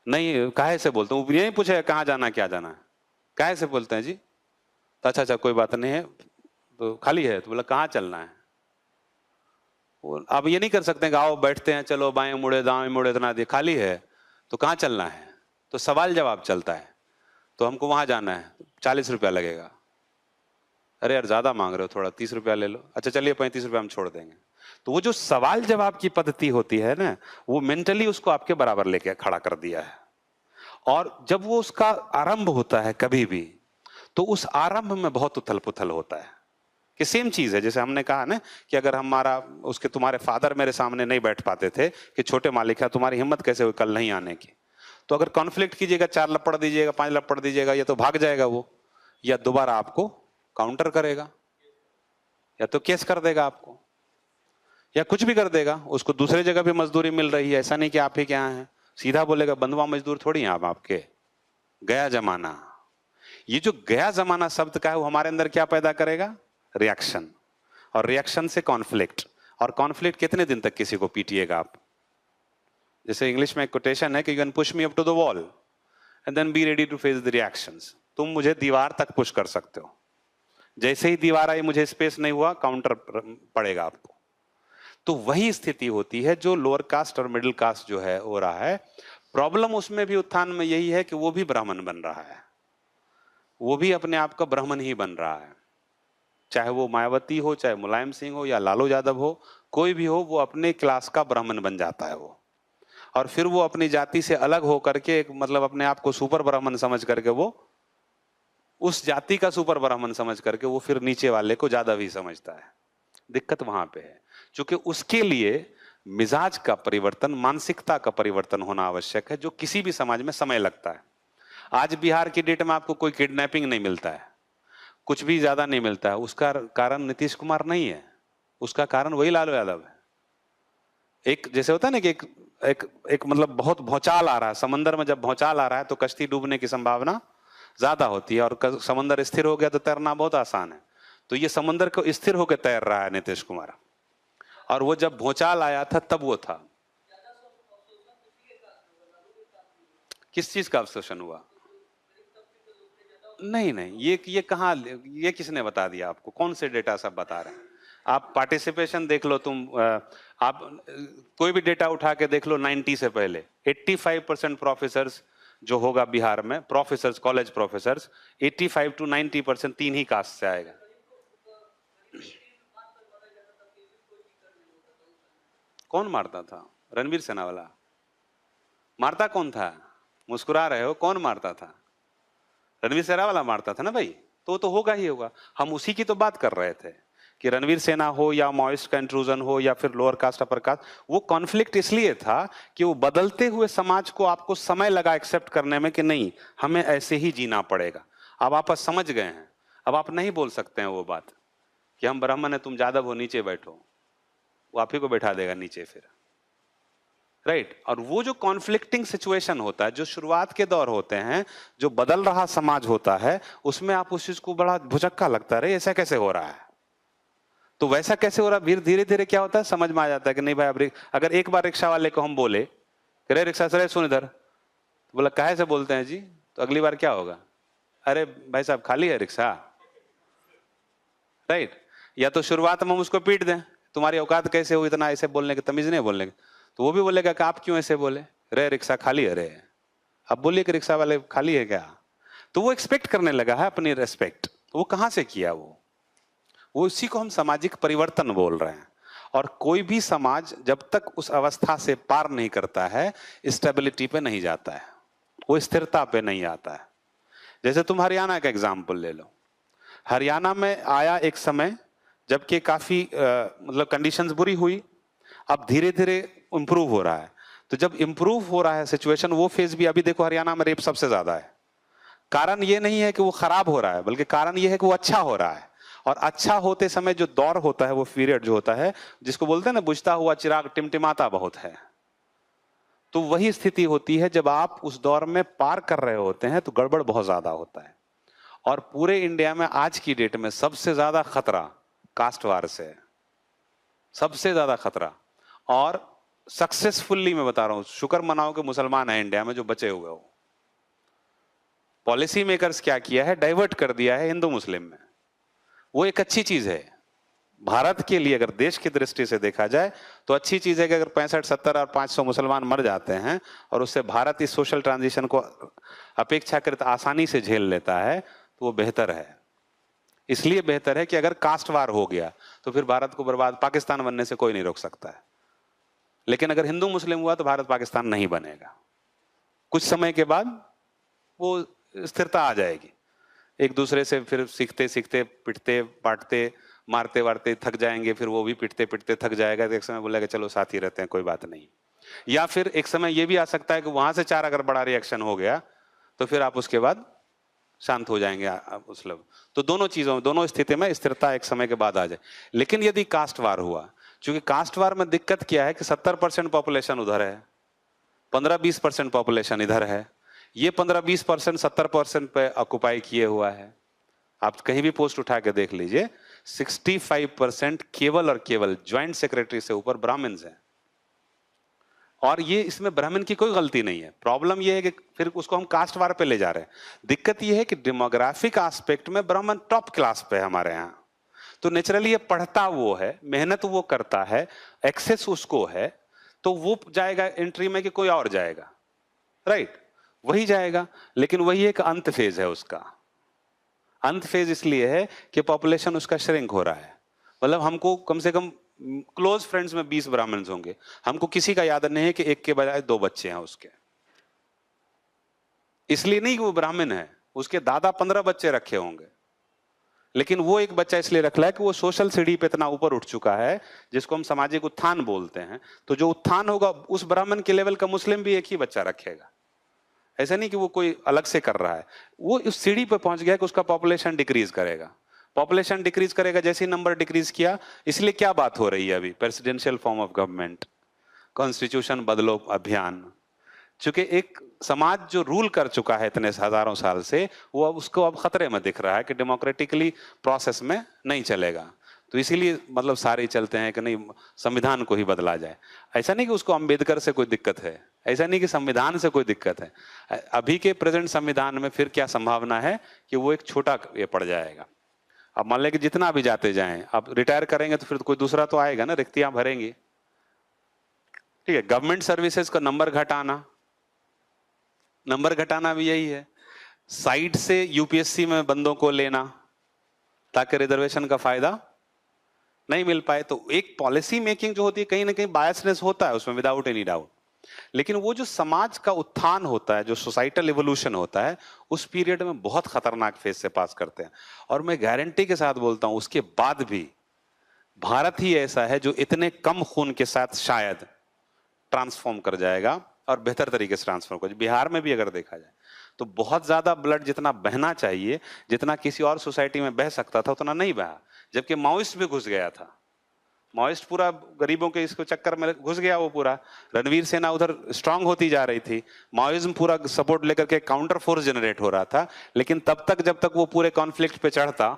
नहीं काहे से बोलते हैं, यही पूछे कहाँ जाना क्या जाना है, काहे से बोलते हैं जी। तो अच्छा कोई बात नहीं है, तो खाली है, तो बोला कहाँ चलना है। आप ये नहीं कर सकते कि आओ बैठते हैं, चलो बाएं मुड़े दाएं मुड़े, इतना दे, खाली है तो कहाँ चलना है। तो सवाल जवाब चलता है, तो हमको वहां जाना है, 40 रुपया लगेगा। अरे यार ज्यादा मांग रहे हो, थोड़ा 30 रुपया ले लो। अच्छा चलिए 35 रुपया हम छोड़ देंगे। तो वो जो सवाल जवाब की पद्धति होती है ना, वो मेंटली उसको आपके बराबर लेके खड़ा कर दिया है। और जब वो उसका आरंभ होता है कभी भी, तो उस आरंभ में बहुत उथल पुथल होता है। कि सेम चीज है जैसे हमने कहा ना कि अगर हमारा उसके तुम्हारे फादर मेरे सामने नहीं बैठ पाते थे कि छोटे मालिक है, तुम्हारी हिम्मत कैसे हुई कल नहीं आने की। तो अगर कॉन्फ्लिक्ट कीजिएगा, 4 लपड़ दीजिएगा, 5 लपड़ दीजिएगा, या तो भाग जाएगा वो, या दोबारा आपको काउंटर करेगा, या तो केस कर देगा आपको, या कुछ भी कर देगा। उसको दूसरे जगह भी मजदूरी मिल रही है, ऐसा नहीं कि आप ही के यहाँ है, सीधा बोलेगा बंधुआ मजदूर थोड़ी हैं आप आपके। गया जमाना, ये जो गया जमाना शब्द का है वो हमारे अंदर क्या पैदा करेगा, रिएक्शन, और रिएक्शन से कॉन्फ्लिक्ट, और कॉन्फ्लिक्ट कितने दिन तक किसी को पीटिएगा आप। जैसे इंग्लिश में एक कोटेशन है कि you can push me up to the wall and then be ready to face the reactions. तुम मुझे दीवार तक पुश कर सकते हो, जैसे ही दीवार आई मुझे स्पेस नहीं हुआ, काउंटर पड़ेगा आपको। तो वही स्थिति होती है जो लोअर कास्ट और मिडिल कास्ट जो है हो रहा है। प्रॉब्लम उसमें भी, उत्थान में यही है कि वो भी ब्राह्मण बन रहा है, वो भी अपने आप का ब्राह्मण ही बन रहा है। चाहे वो मायावती हो, चाहे मुलायम सिंह हो, या लालू यादव हो, कोई भी हो, वो अपने क्लास का ब्राह्मण बन जाता है वो। और फिर वो अपनी जाति से अलग हो करके एक, मतलब अपने आप को सुपर ब्राह्मण समझ करके, वो उस जाति का सुपर ब्राह्मण समझ करके वो फिर नीचे वाले को ज्यादा भी समझता है। दिक्कत वहां पे है, क्योंकि उसके लिए मिजाज का परिवर्तन, मानसिकता का परिवर्तन होना आवश्यक है, जो किसी भी समाज में समय लगता है। आज बिहार की डेट में आपको कोई किडनैपिंग नहीं मिलता है, कुछ भी ज्यादा नहीं मिलता है, उसका कारण नीतीश कुमार नहीं है, उसका कारण वही लालू यादव है। एक जैसे होता है ना कि एक मतलब बहुत भौचाल आ रहा है समंदर में, जब भौचाल आ रहा है तो कश्ती डूबने की संभावना ज्यादा होती है, और समंदर स्थिर हो गया तो तैरना बहुत आसान है। तो ये समंदर को स्थिर होकर तैर रहा है नीतीश कुमार, और वो जब भौचाल आया था तब वो था। किस चीज का अवशोषण हुआ? नहीं, ये कहाँ, ये किसने बता दिया आपको? कौन से डेटा सब बता रहे हैं? आप पार्टिसिपेशन देख लो, तुम आप कोई भी डेटा उठा के देख लो 90 से पहले 85% प्रोफेसर्स जो होगा बिहार में, प्रोफेसर्स, कॉलेज प्रोफेसर्स, 85 to 90% 3 ही कास्ट से आएगा। कौन मारता था? रणवीर सेना वाला मारता कौन था? मुस्कुरा रहे हो, कौन मारता था? रणवीर सेना वाला मारता था ना भाई, तो होगा ही होगा। हम उसी की तो बात कर रहे थे कि रणवीर सेना हो या माओइस्ट का इंट्रूजन हो या फिर लोअर कास्ट अपर कास्ट, वो कॉन्फ्लिक्ट इसलिए था कि वो बदलते हुए समाज को आपको समय लगा एक्सेप्ट करने में कि नहीं, हमें ऐसे ही जीना पड़ेगा। अब आप समझ गए हैं, अब आप नहीं बोल सकते हैं वो बात कि हम ब्राह्मण है, तुम यादव हो, नीचे बैठो। वो आप ही को बैठा देगा नीचे फिर, राइट। और वो जो कॉन्फ्लिक्टिंग सिचुएशन होता है, जो शुरुआत के दौर होते हैं, जो बदल रहा समाज होता है, उसमें आप उस चीज को बड़ा भुचक्का लगता है, ऐसा कैसे हो रहा है। तो वैसा कैसे हो रहा है, धीरे धीरे क्या होता है, समझ में आ जाता है कि नहीं भाई, अब अगर एक बार रिक्शा वाले को हम बोले रे रिक्शा से सुन इधर, तो बोला काहे से बोलते हैं जी, तो अगली बार क्या होगा, अरे भाई साहब खाली है रिक्शा, राइट। या तो शुरुआत में हम उसको पीट दें, तुम्हारी औकात कैसे हुई इतना ऐसे बोलने की, तमीज नहीं बोलने की, तो वो भी बोलेगा कि आप क्यों ऐसे बोले, रे रिक्शा खाली है रे, अब बोलिए कि रिक्शा वाले खाली है क्या। तो वो एक्सपेक्ट करने लगा है अपनी रेस्पेक्ट। वो कहां से किया, वो इसी को हम सामाजिक परिवर्तन बोल रहे हैं। और कोई भी समाज जब तक उस अवस्था से पार नहीं करता है, स्टेबिलिटी पे नहीं जाता है, वो स्थिरता पे नहीं आता है। जैसे तुम हरियाणा का एग्जाम्पल ले लो, हरियाणा में आया एक समय जबकि काफी मतलब कंडीशंस बुरी हुई, अब धीरे धीरे इंप्रूव हो रहा है। तो जब इंप्रूव हो रहा है सिचुएशन, वो फेज भी, अभी देखो हरियाणा में रेप सबसे ज्यादा है। कारण ये नहीं है कि वो खराब हो रहा है, बल्कि कारण ये है कि वो अच्छा हो रहा है। और अच्छा होते समय जो दौर होता है, वो पीरियड जो होता है, जिसको बोलते हैं ना बुझता हुआ चिराग टिमटिमाता बहुत है, तो वही स्थिति होती है जब आप उस दौर में पार कर रहे होते हैं, तो गड़बड़ बहुत ज्यादा होता है। और पूरे इंडिया में आज की डेट में सबसे ज्यादा खतरा कास्ट वार से है, सबसे ज्यादा खतरा। और सक्सेसफुली मैं बता रहा हूं, शुक्र मनाओ कि मुसलमान है इंडिया में जो बचे हुए हो। पॉलिसी मेकर्स क्या किया है, डाइवर्ट कर दिया है हिंदू मुस्लिम में। वो एक अच्छी चीज है भारत के लिए, अगर देश की दृष्टि से देखा जाए तो अच्छी चीज है कि अगर 65, 70 और 500 मुसलमान मर जाते हैं और उससे भारत इस सोशल ट्रांजिशन को अपेक्षाकृत आसानी से झेल लेता है, तो वो बेहतर है। इसलिए बेहतर है कि अगर कास्ट वार हो गया तो फिर भारत को बर्बाद, पाकिस्तान बनने से कोई नहीं रोक सकता है। लेकिन अगर हिंदू मुस्लिम हुआ तो भारत पाकिस्तान नहीं बनेगा। कुछ समय के बाद वो स्थिरता आ जाएगी, एक दूसरे से फिर सीखते सीखते, पिटते पाटते, मारते वारते थक जाएंगे, फिर वो भी पिटते पिटते थक जाएगा, तो एक समय बोलेगा चलो साथ ही रहते हैं, कोई बात नहीं। या फिर एक समय ये भी आ सकता है कि वहां से 4 अगर बड़ा रिएक्शन हो गया तो फिर आप उसके बाद शांत हो जाएंगे मतलब। तो दोनों चीजों, दोनों स्थिति में स्थिरता एक समय के बाद आ जाए। लेकिन यदि कास्ट वार हुआ, क्योंकि कास्ट वार में दिक्कत क्या है कि 70% पॉपुलेशन उधर है, 15-20% पॉपुलेशन इधर है, ये 15-20% 70% पे ऑक्युपाई किए हुआ है। आप कहीं भी पोस्ट उठा के देख लीजिए, 65% केवल और केवल ज्वाइंट सेक्रेटरी से ऊपर ब्राह्मण्स हैं। और ये इसमें ब्राह्मण की कोई गलती नहीं है, प्रॉब्लम ये है कि फिर उसको हम कास्ट वार पे ले जा रहे हैं। दिक्कत ये है कि डेमोग्राफिक एस्पेक्ट में ब्राह्मण टॉप क्लास पे है हमारे यहाँ, तो नेचुरली ये पढ़ता वो है, मेहनत वो करता है, एक्सेस उसको है, तो वो जाएगा एंट्री में कि कोई और जाएगा, राइट, वही जाएगा। लेकिन वही एक अंत फेज है उसका। अंत फेज इसलिए है कि पॉपुलेशन उसका श्रिंक हो रहा है। मतलब हमको कम से कम क्लोज फ्रेंड्स में 20 ब्राह्मण्स होंगे, हमको किसी का याद नहीं है कि एक के बजाय 2 बच्चे हैं उसके। इसलिए नहीं कि वो ब्राह्मण है, उसके दादा 15 बच्चे रखे होंगे, लेकिन वो एक बच्चा इसलिए रख ला है कि वो सोशल सीढ़ी पे इतना ऊपर उठ चुका है, जिसको हम सामाजिक उत्थान बोलते हैं। तो जो उत्थान होगा उस ब्राह्मण के लेवल का मुस्लिम भी एक ही बच्चा रखेगा। ऐसा नहीं कि वो कोई अलग से कर रहा है, वो उस सीढ़ी पे पहुंच गया कि उसका पॉपुलेशन डिक्रीज करेगा। पॉपुलेशन डिक्रीज करेगा, जैसे ही नंबर डिक्रीज किया, इसलिए क्या बात हो रही है अभी, presidential form of government, constitution बदलो अभियान। चूंकि एक समाज जो रूल कर चुका है इतने हजारों साल से, वो अब उसको अब खतरे में दिख रहा है कि डेमोक्रेटिकली प्रोसेस में नहीं चलेगा। तो इसीलिए मतलब सारे चलते हैं कि नहीं संविधान को ही बदला जाए। ऐसा नहीं कि उसको अंबेडकर से कोई दिक्कत है, ऐसा नहीं कि संविधान से कोई दिक्कत है। अभी के प्रेजेंट संविधान में फिर क्या संभावना है कि वो एक छोटा ये पड़ जाएगा। अब मान लें कि जितना भी जाते जाएं, अब रिटायर करेंगे तो फिर कोई दूसरा तो आएगा ना, रिक्तियां भरेंगी, ठीक है। गवर्नमेंट सर्विसेज का नंबर घटाना, नंबर घटाना भी यही है, साइड से यूपीएससी में बंदों को लेना ताकि रिजर्वेशन का फायदा नहीं मिल पाए। तो एक पॉलिसी मेकिंग जो होती है कहीं ना कहीं बायसनेस होता है उसमें, विदाउट एनी डाउट। लेकिन वो जो समाज का उत्थान होता है, जो सोसाइटल इवोल्यूशन होता है, उस पीरियड में बहुत खतरनाक फेज से पास करते हैं। और मैं गारंटी के साथ बोलता हूं उसके बाद भी भारत ही ऐसा है जो इतने कम खून के साथ शायद ट्रांसफॉर्म कर जाएगा और बेहतर तरीके से ट्रांसफॉर्म कर। बिहार में भी अगर देखा जाए तो बहुत ज्यादा ब्लड जितना बहना चाहिए, जितना किसी और सोसाइटी में बह सकता था, उतना नहीं बहा। जबकि माओइस्ट भी घुस गया था, माओइस्ट पूरा गरीबों के इसको चक्कर में घुस गया वो पूरा। रणवीर सेना उधर स्ट्रांग होती जा रही थी, माओइज्म पूरा सपोर्ट लेकर के काउंटर फोर्स जनरेट हो रहा था। लेकिन तब तक जब तक वो पूरे कॉन्फ्लिक्ट पे चढ़ता,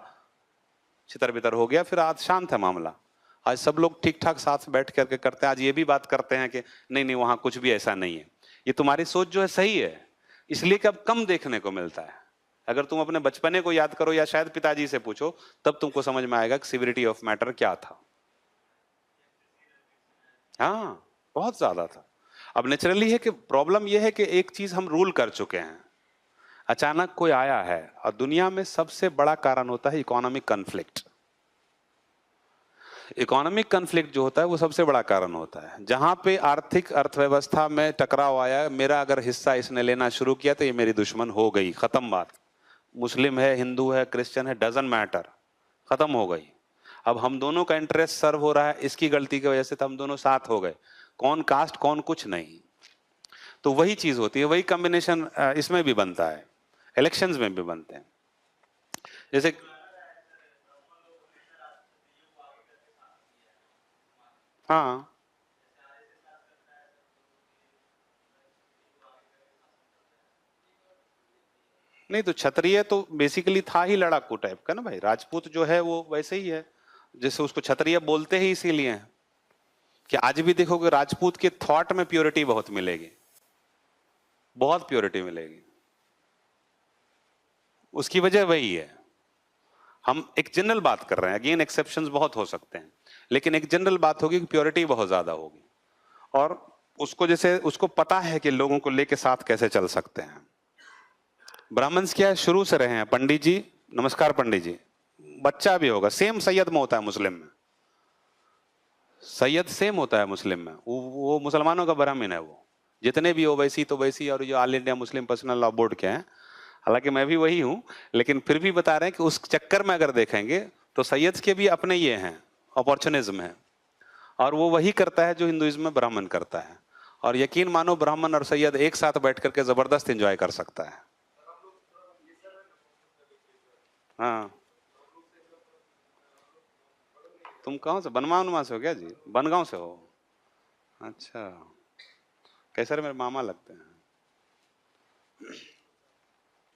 छितर बितर हो गया, फिर आज शांत है मामला। आज सब लोग ठीक ठाक साथ बैठ करके करते हैं। आज ये भी बात करते हैं कि नहीं नहीं वहां कुछ भी ऐसा नहीं है। ये तुम्हारी सोच जो है सही है, इसलिए कि अब कम देखने को मिलता है। अगर तुम अपने बचपने को याद करो या शायद पिताजी से पूछो, तब तुमको समझ में आएगा कि सिविरिटी ऑफ मैटर क्या था। हाँ, बहुत ज्यादा था। अब नेचुरली है कि प्रॉब्लम यह है कि एक चीज हम रूल कर चुके हैं, अचानक कोई आया है। और दुनिया में सबसे बड़ा कारण होता है इकोनॉमिक कन्फ्लिक्ट। इकोनॉमिक कन्फ्लिक्ट जो होता है वो सबसे बड़ा कारण होता है। जहां पे आर्थिक अर्थव्यवस्था में टकराव आया, मेरा अगर हिस्सा इसने लेना शुरू किया तो ये मेरी दुश्मन हो गई, खत्म बात। मुस्लिम है, हिंदू है, क्रिश्चियन है, डजंट मैटर, खत्म हो गई। अब हम दोनों का इंटरेस्ट सर्व हो रहा है, इसकी गलती की वजह से तो हम दोनों साथ हो गए। कौन कास्ट कौन कुछ नहीं। तो वही चीज होती है, वही कॉम्बिनेशन इसमें भी बनता है, इलेक्शंस में भी बनते हैं। जैसे हाँ, नहीं तो क्षत्रिय तो बेसिकली था ही लड़ाकू टाइप का ना भाई। राजपूत जो है वो वैसे ही है, जैसे उसको क्षत्रिय बोलते ही इसीलिए हैं कि आज भी देखोगे राजपूत के थॉट में प्योरिटी बहुत मिलेगी, बहुत प्योरिटी मिलेगी। उसकी वजह वही है। हम एक जनरल बात कर रहे हैं, अगेन एक्सेप्शंस बहुत हो सकते हैं, लेकिन एक जनरल बात होगी कि प्योरिटी बहुत ज्यादा होगी। और उसको जैसे उसको पता है कि लोगों को लेके साथ कैसे चल सकते हैं। ब्राह्मण्स क्या है, शुरू से रहे हैं। पंडित जी, नमस्कार पंडित जी, बच्चा भी होगा, सेम सैयद में होता है मुस्लिम में, सैयद सेम होता है मुस्लिम में। वो मुसलमानों का ब्राह्मण है, वो जितने भी ओवैसी तो वैसी और जो all India Muslim personal law board के हैं, हालांकि मैं भी वही हूं, लेकिन फिर भी बता रहे हैं कि उस चक्कर में अगर देखेंगे तो सैयद के भी अपने ये हैं, अपॉर्चुनिज्म है। और वो वही करता है जो हिंदुइज्म में ब्राह्मण करता है। और यकीन मानो ब्राह्मण और सैयद एक साथ बैठ करके जबरदस्त एंजॉय कर सकता है। हाँ, तुम कहाँ से, बनवा उनमा से हो क्या जी? बनगांव से हो? अच्छा, कैसर मेरे मामा लगते हैं।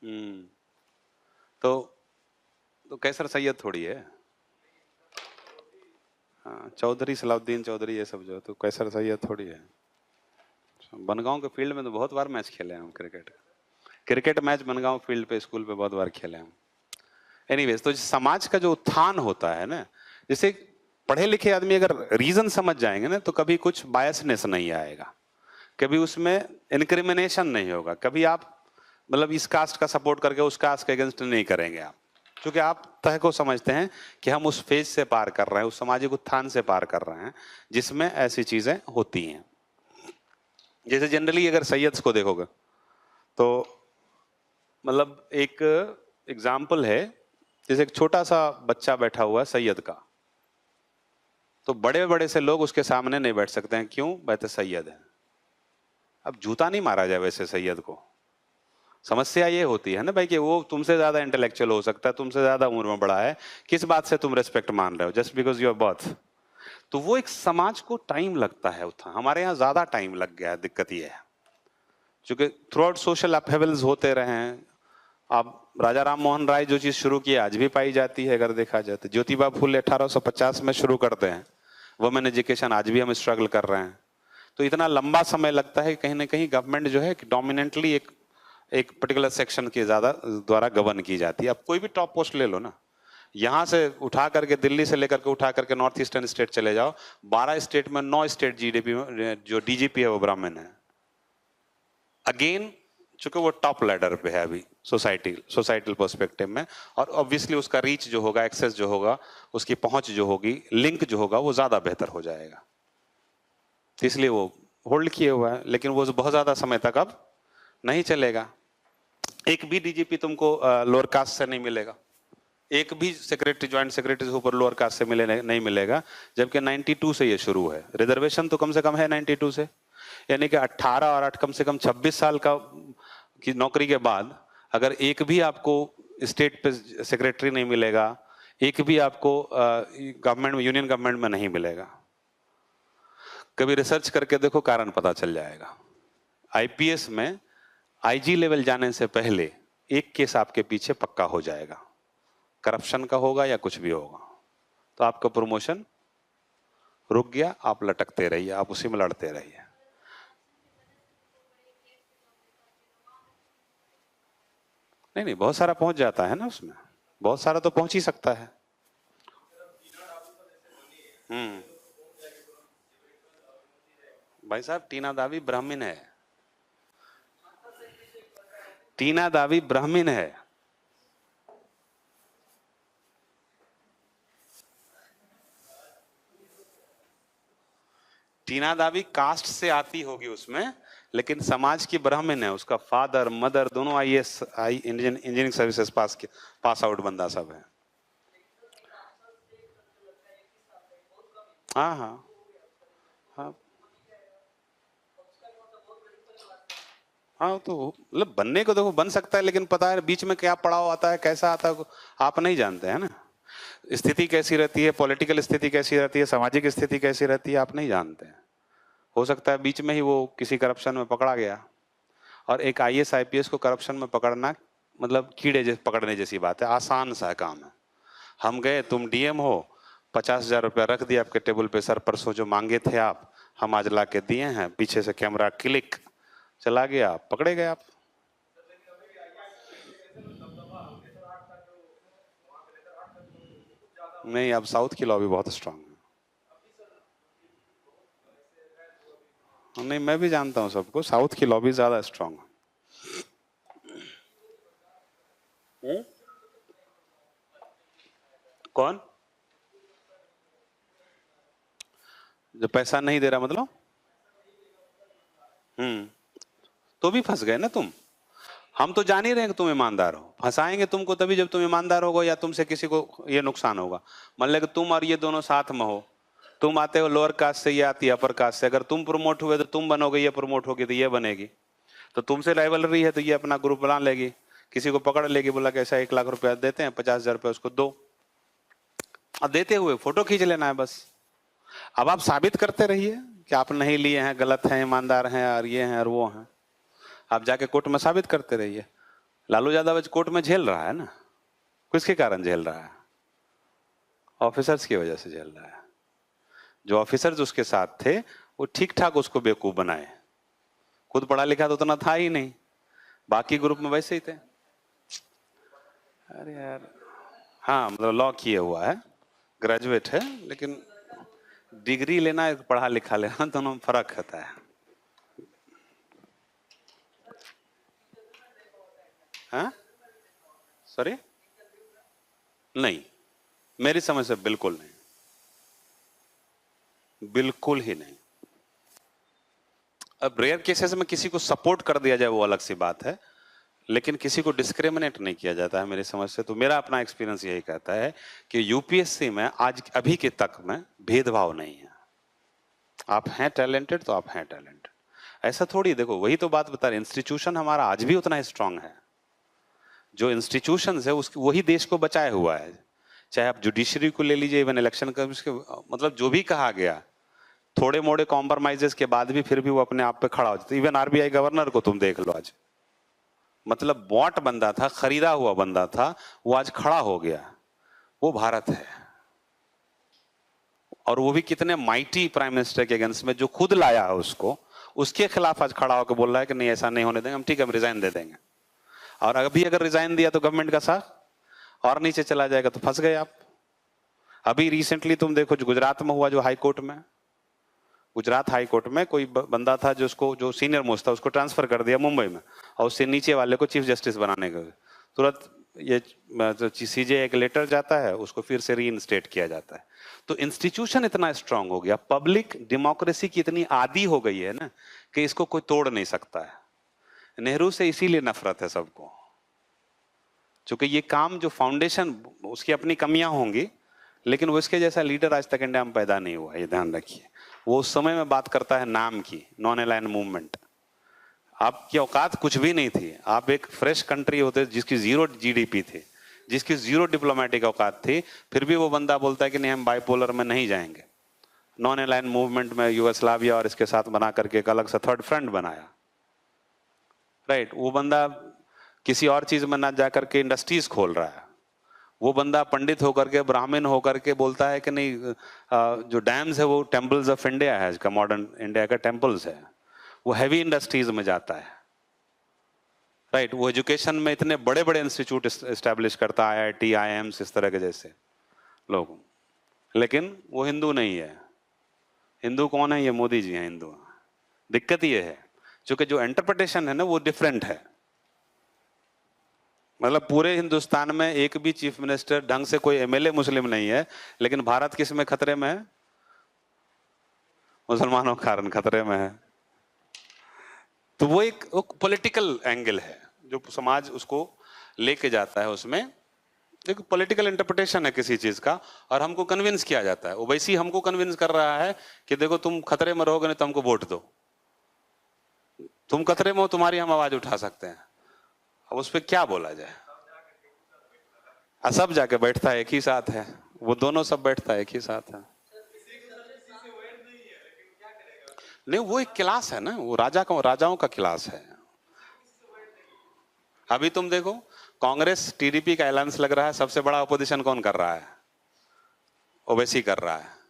हम्म। तो कैसर सैयद थोड़ी है। हाँ, चौधरी, सलाउद्दीन चौधरी, ये सब जो, तो कैसर सैयद थोड़ी है। बनगांव के फील्ड में तो बहुत बार मैच खेले हैं हम, क्रिकेट मैच बनगांव फील्ड पे, स्कूल पे बहुत बार खेले हैं हम। एनीवेज, तो समाज का जो उत्थान होता है ना, जैसे पढ़े लिखे आदमी अगर रीजन समझ जाएंगे ना, तो कभी कुछ बायसनेस नहीं आएगा, कभी उसमें इनक्रिमिनेशन नहीं होगा, कभी आप मतलब इस कास्ट का सपोर्ट करके उस कास्ट के अगेंस्ट नहीं करेंगे आप, क्योंकि आप तय को समझते हैं कि हम उस फेज से पार कर रहे हैं, उस सामाजिक उत्थान से पार कर रहे हैं जिसमें ऐसी चीजें होती हैं। जैसे जनरली अगर सैयद्स को देखोगे तो मतलब एक एग्जाम्पल है, जैसे एक छोटा सा बच्चा बैठा हुआ है सैयद का, तो बड़े बड़े से लोग उसके सामने नहीं बैठ सकते हैं। क्यों? बैठे सैयद है। अब जूता नहीं मारा जाए वैसे सैयद को। समस्या ये होती है ना भाई कि वो तुमसे ज्यादा इंटेलेक्चुअल हो सकता है, तुमसे ज्यादा उम्र में बड़ा है, किस बात से तुम रेस्पेक्ट मान रहे हो, जस्ट बिकॉज यूर बर्थ। तो वो एक समाज को टाइम लगता है उत्थान, हमारे यहाँ ज्यादा टाइम लग गया है। दिक्कत ये है क्योंकि थ्रू आउट सोशल अपहेवल्स होते रहे हैं। अब राजा राम मोहन राय जो चीज शुरू की आज भी पाई जाती है, अगर देखा जाए तो ज्योतिबा फूले 1850 में शुरू करते हैं, वुमेन एजुकेशन आज भी हम स्ट्रगल कर रहे हैं। तो इतना लंबा समय लगता है, कहीं ना कहीं गवर्नमेंट जो है डोमिनेंटली एक पर्टिकुलर सेक्शन के ज्यादा द्वारा गवर्न की जाती है। अब कोई भी टॉप पोस्ट ले लो ना, यहां से उठा करके दिल्ली से लेकर के उठा करके नॉर्थ ईस्टर्न स्टेट चले जाओ, 12 स्टेट में 9 स्टेट जीडीपी में जो डीजीपी है वो ब्राह्मण है। अगेन चूंकि वो टॉप लैडर पे है अभी सोसाइटल पर्सपेक्टिव में, और ऑब्वियसली उसका रीच जो होगा, एक्सेस जो होगा, उसकी पहुंच जो होगी, लिंक जो होगा, वो ज्यादा बेहतर हो जाएगा, इसलिए वो होल्ड किए हुआ है। लेकिन वो बहुत ज्यादा समय तक अब नहीं चलेगा। एक भी डीजीपी तुमको लोअर कास्ट से नहीं मिलेगा, एक भी सेक्रेटरी, ज्वाइंट सेक्रेटरी से ऊपर लोअर कास्ट से नहीं मिलेगा, जबकि 92 से ये शुरू है। रिजर्वेशन तो कम से कम है 92 से, यानी कि 18 और 8 कम से कम 26 साल का की नौकरी के बाद अगर एक भी आपको स्टेट पे सेक्रेटरी नहीं मिलेगा, एक भी आपको गवर्नमेंट में, यूनियन गवर्नमेंट में नहीं मिलेगा, कभी रिसर्च करके देखो, कारण पता चल जाएगा। आईपीएस में आईजी लेवल जाने से पहले एक केस आपके पीछे पक्का हो जाएगा, करप्शन का होगा या कुछ भी होगा, तो आपका प्रमोशन रुक गया, आप लटकते रहिए, आप उसी में लड़ते रहिए। नहीं, बहुत सारा पहुंच जाता है ना उसमें, बहुत सारा तो पहुंच ही सकता है। भाई साहब, टीना दावी ब्राह्मण है, टीना दावी ब्राह्मण है। टीना दावी कास्ट से आती होगी उसमें, लेकिन समाज की ब्राह्मण है, उसका फादर मदर दोनों IAS engineering services pass out बंदा सब है। हाँ हाँ हाँ हाँ, तो मतलब बनने को देखो बन सकता है, लेकिन पता है बीच में क्या पड़ाव आता है, कैसा आता है, आप नहीं जानते हैं ना। स्थिति कैसी रहती है, पॉलिटिकल स्थिति कैसी रहती है, सामाजिक स्थिति कैसी रहती है, आप नहीं जानते हैं। हो सकता है बीच में ही वो किसी करप्शन में पकड़ा गया, और एक आईएएस आईपीएस को करप्शन में पकड़ना मतलब कीड़े जैसे पकड़ने जैसी बात है, आसान सा काम है। हम गए, तुम डीएम हो, 50,000 रुपया रख दिया आपके टेबल पे, सर परसों जो मांगे थे आप, हम आज ला के दिए हैं, पीछे से कैमरा क्लिक चला गया, पकड़े गए आप। नहीं, अब साउथ की लॉबी बहुत स्ट्रांग है। नहीं, मैं भी जानता हूँ सबको, साउथ की लॉबी ज्यादा स्ट्रांग है। कौन? जो पैसा नहीं दे रहा मतलब? तो भी फंस गए ना तुम। हम तो जान ही रहे हैं कि तुम ईमानदार हो, फंसाएंगे तुमको तभी जब तुम ईमानदार होगा या तुमसे किसी को ये नुकसान होगा। मान ले कि तुम और ये दोनों साथ में हो, तुम आते हो लोअर कास्ट से, ये आती है अपर कास्ट से, अगर तुम प्रमोट हुए तो तुम बनोगे, ये प्रमोट होगी तो ये बनेगी, तो तुमसे राइवलरी है तो ये अपना ग्रुप बना लेगी, किसी को पकड़ लेगी, बोला कि ऐसा 1 लाख रुपया देते हैं, 50,000 रुपया उसको दो, और देते हुए फोटो खींच लेना है बस। अब आप साबित करते रहिए कि आप नहीं लिए हैं, गलत हैं, ईमानदार हैं, और ये हैं और वो हैं, आप जाके कोर्ट में साबित करते रहिए। लालू यादव आज कोर्ट में झेल रहा है ना, किसके कारण झेल रहा है? ऑफिसर्स की वजह से झेल रहा है। जो ऑफिसर्स उसके साथ थे वो ठीक ठाक उसको बेवकूफ बनाए, खुद पढ़ा लिखा तो उतना था ही नहीं, बाकी ग्रुप में वैसे ही थे। अरे यार, हाँ मतलब लॉ किए हुआ है, ग्रेजुएट है, लेकिन डिग्री लेना पढ़ा लिखा लेना दोनों में फर्क होता है। हाँ सॉरी, नहीं, मेरी समझ से बिल्कुल नहीं, बिल्कुल ही नहीं। अब रेयर केसेस में किसी को सपोर्ट कर दिया जाए वो अलग सी बात है, लेकिन किसी को डिस्क्रिमिनेट नहीं किया जाता है मेरी समझ से। तो मेरा अपना एक्सपीरियंस यही कहता है कि यूपीएससी में आज अभी के तक में भेदभाव नहीं है। आप हैं टैलेंटेड तो आप हैं टैलेंटेड, ऐसा थोड़ी। देखो वही तो बात बता रहे, इंस्टीट्यूशन हमारा आज भी उतना ही स्ट्रांग है। जो इंस्टीट्यूशन है उसकी वही देश को बचाए हुआ है। चाहे आप जुडिशरी को ले लीजिए, इवन इलेक्शन कमीशन, मतलब जो भी कहा गया, थोड़े मोड़े कॉम्प्रोमाइजेस के बाद भी फिर भी वो अपने आप पे खड़ा हो जाता है। इवन आरबीआई गवर्नर को तुम देख लो आज, मतलब बॉट बंदा था, खरीदा हुआ बंदा था, वो आज खड़ा हो गया। वो भारत है, और वो भी कितने माइटी प्राइम मिनिस्टर के अगेंस्ट में, जो खुद लाया है उसको, उसके खिलाफ आज खड़ा होकर बोल रहा है कि नहीं ऐसा नहीं होने देंगे हम, ठीक है हम रिजाइन दे देंगे। और अभी अगर रिजाइन दिया तो गवर्नमेंट का साथ और नीचे चला जाएगा, तो फंस गए आप। अभी रिसेंटली तुम देखो जो गुजरात में हुआ, जो हाई कोर्ट में गुजरात हाई कोर्ट में कोई बंदा था जो सीनियर मोस्ट था, उसको ट्रांसफर कर दिया मुंबई में, और उससे नीचे वाले को चीफ जस्टिस बनाने का तुरंत ये सीजे एक लेटर जाता है, उसको फिर से रीइंस्टेट किया जाता है। तो इंस्टीट्यूशन इतना स्ट्रांग हो गया, पब्लिक डेमोक्रेसी की इतनी आदी हो गई है ना कि इसको कोई तोड़ नहीं सकता है। नेहरू से इसीलिए नफरत है सबको, क्योंकि ये काम जो फाउंडेशन, उसकी अपनी कमियां होंगी, लेकिन वो इसके जैसा लीडर आज तक इंडिया में पैदा नहीं हुआ, ये ध्यान रखिए। वो उस समय में बात करता है नाम की, नॉन अलाइन मूवमेंट। आपकी औकात कुछ भी नहीं थी, आप एक फ्रेश कंट्री होते जिसकी 0 जीडीपी थी, जिसकी 0 डिप्लोमेटिक औकात थी, फिर भी वो बंदा बोलता है कि नहीं हम बाइपोलर में नहीं जाएंगे। नॉन अलाइन मूवमेंट में यूगोस्लाविया और इसके साथ बना करके एक अलग सा थर्ड फ्रंट बनाया, राइट। वो बंदा किसी और चीज में ना जाकर के इंडस्ट्रीज खोल रहा है। वो बंदा पंडित होकर के, ब्राह्मण होकर के बोलता है कि नहीं जो डैम्स है वो टेम्पल्स ऑफ इंडिया है, इसका मॉडर्न इंडिया का टेम्पल्स है। वो हैवी इंडस्ट्रीज में जाता है, राइट। वो एजुकेशन में इतने बड़े बड़े इंस्टीट्यूट एस्टेब्लिश करता है, IIT IIMs इस तरह के जैसे लोग, लेकिन वो हिंदू नहीं है। हिंदू कौन है? ये मोदी जी हैं हिंदू। दिक्कत ये है क्योंकि जो इंटरप्रिटेशन है ना वो डिफरेंट है। मतलब पूरे हिंदुस्तान में एक भी चीफ मिनिस्टर ढंग से कोई MLA मुस्लिम नहीं है, लेकिन भारत किस में खतरे में है? मुसलमानों के कारण खतरे में है। तो वो एक पॉलिटिकल एंगल है जो समाज उसको लेके जाता है, उसमें एक पॉलिटिकल इंटरप्रिटेशन है किसी चीज का, और हमको कन्विंस किया जाता है। ओवैसी हमको कन्विंस कर रहा है कि देखो तुम खतरे में रहोगे नहीं तो हमको वोट दो, तुम खतरे में हो, तुम्हारी हम आवाज उठा सकते हैं। अब उस पर क्या बोला जाए? सब जाके बैठता है एक ही साथ है, वो दोनों सब बैठता है एक ही साथ है। नहीं, वो एक क्लास है ना, वो राजाओं का क्लास है। अभी तुम देखो कांग्रेस TDP का अलायंस लग रहा है, सबसे बड़ा अपोजिशन कौन कर रहा है? ओवैसी कर रहा है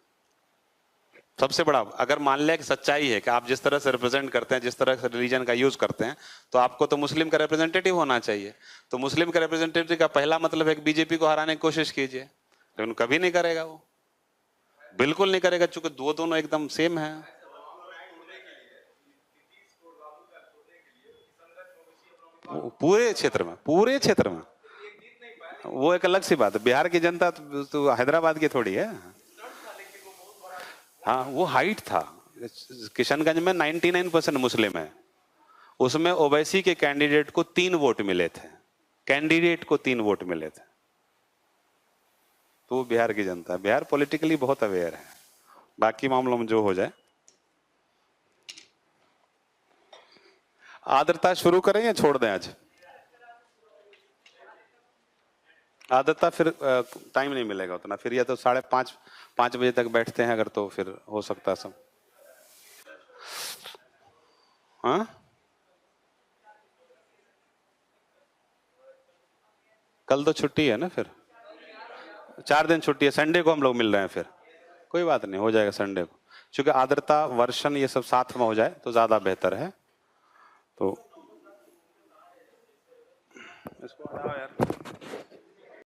सबसे बड़ा। अगर मान लिया कि सच्चाई है कि आप जिस तरह से रिप्रेजेंट करते हैं, जिस तरह से रिलीजन का यूज करते हैं, तो आपको तो मुस्लिम का रिप्रेजेंटेटिव होना चाहिए। तो मुस्लिम का रिप्रेजेंटेटिव का पहला मतलब है कि बीजेपी को हराने की कोशिश कीजिए, लेकिन कभी नहीं करेगा, वो बिल्कुल नहीं करेगा, चूंकि दोनों एकदम सेम है। पूरे क्षेत्र में वो एक अलग सी बात है। बिहार की जनता तो हैदराबाद की थोड़ी है। हाँ, वो हाइट था। किशनगंज में 99% मुस्लिम है, उसमें ओवैसी के कैंडिडेट को 3 वोट मिले थे, तो वो बिहार की जनता, बिहार पॉलिटिकली बहुत अवेयर है। बाकी मामलों में जो हो जाए। आर्द्रता शुरू करें या छोड़ दें आज? आदता फिर टाइम नहीं मिलेगा उतना, फिर या तो 5:30 बजे तक बैठते हैं अगर, तो फिर हो सकता है सब। हाँ, कल तो छुट्टी है ना, फिर 4 दिन छुट्टी है, संडे को हम लोग मिल रहे हैं, फिर कोई बात नहीं, हो जाएगा संडे को, क्योंकि आर्द्रता वर्षन ये सब साथ में हो जाए तो ज्यादा बेहतर है। तो इसको हटाओ यार।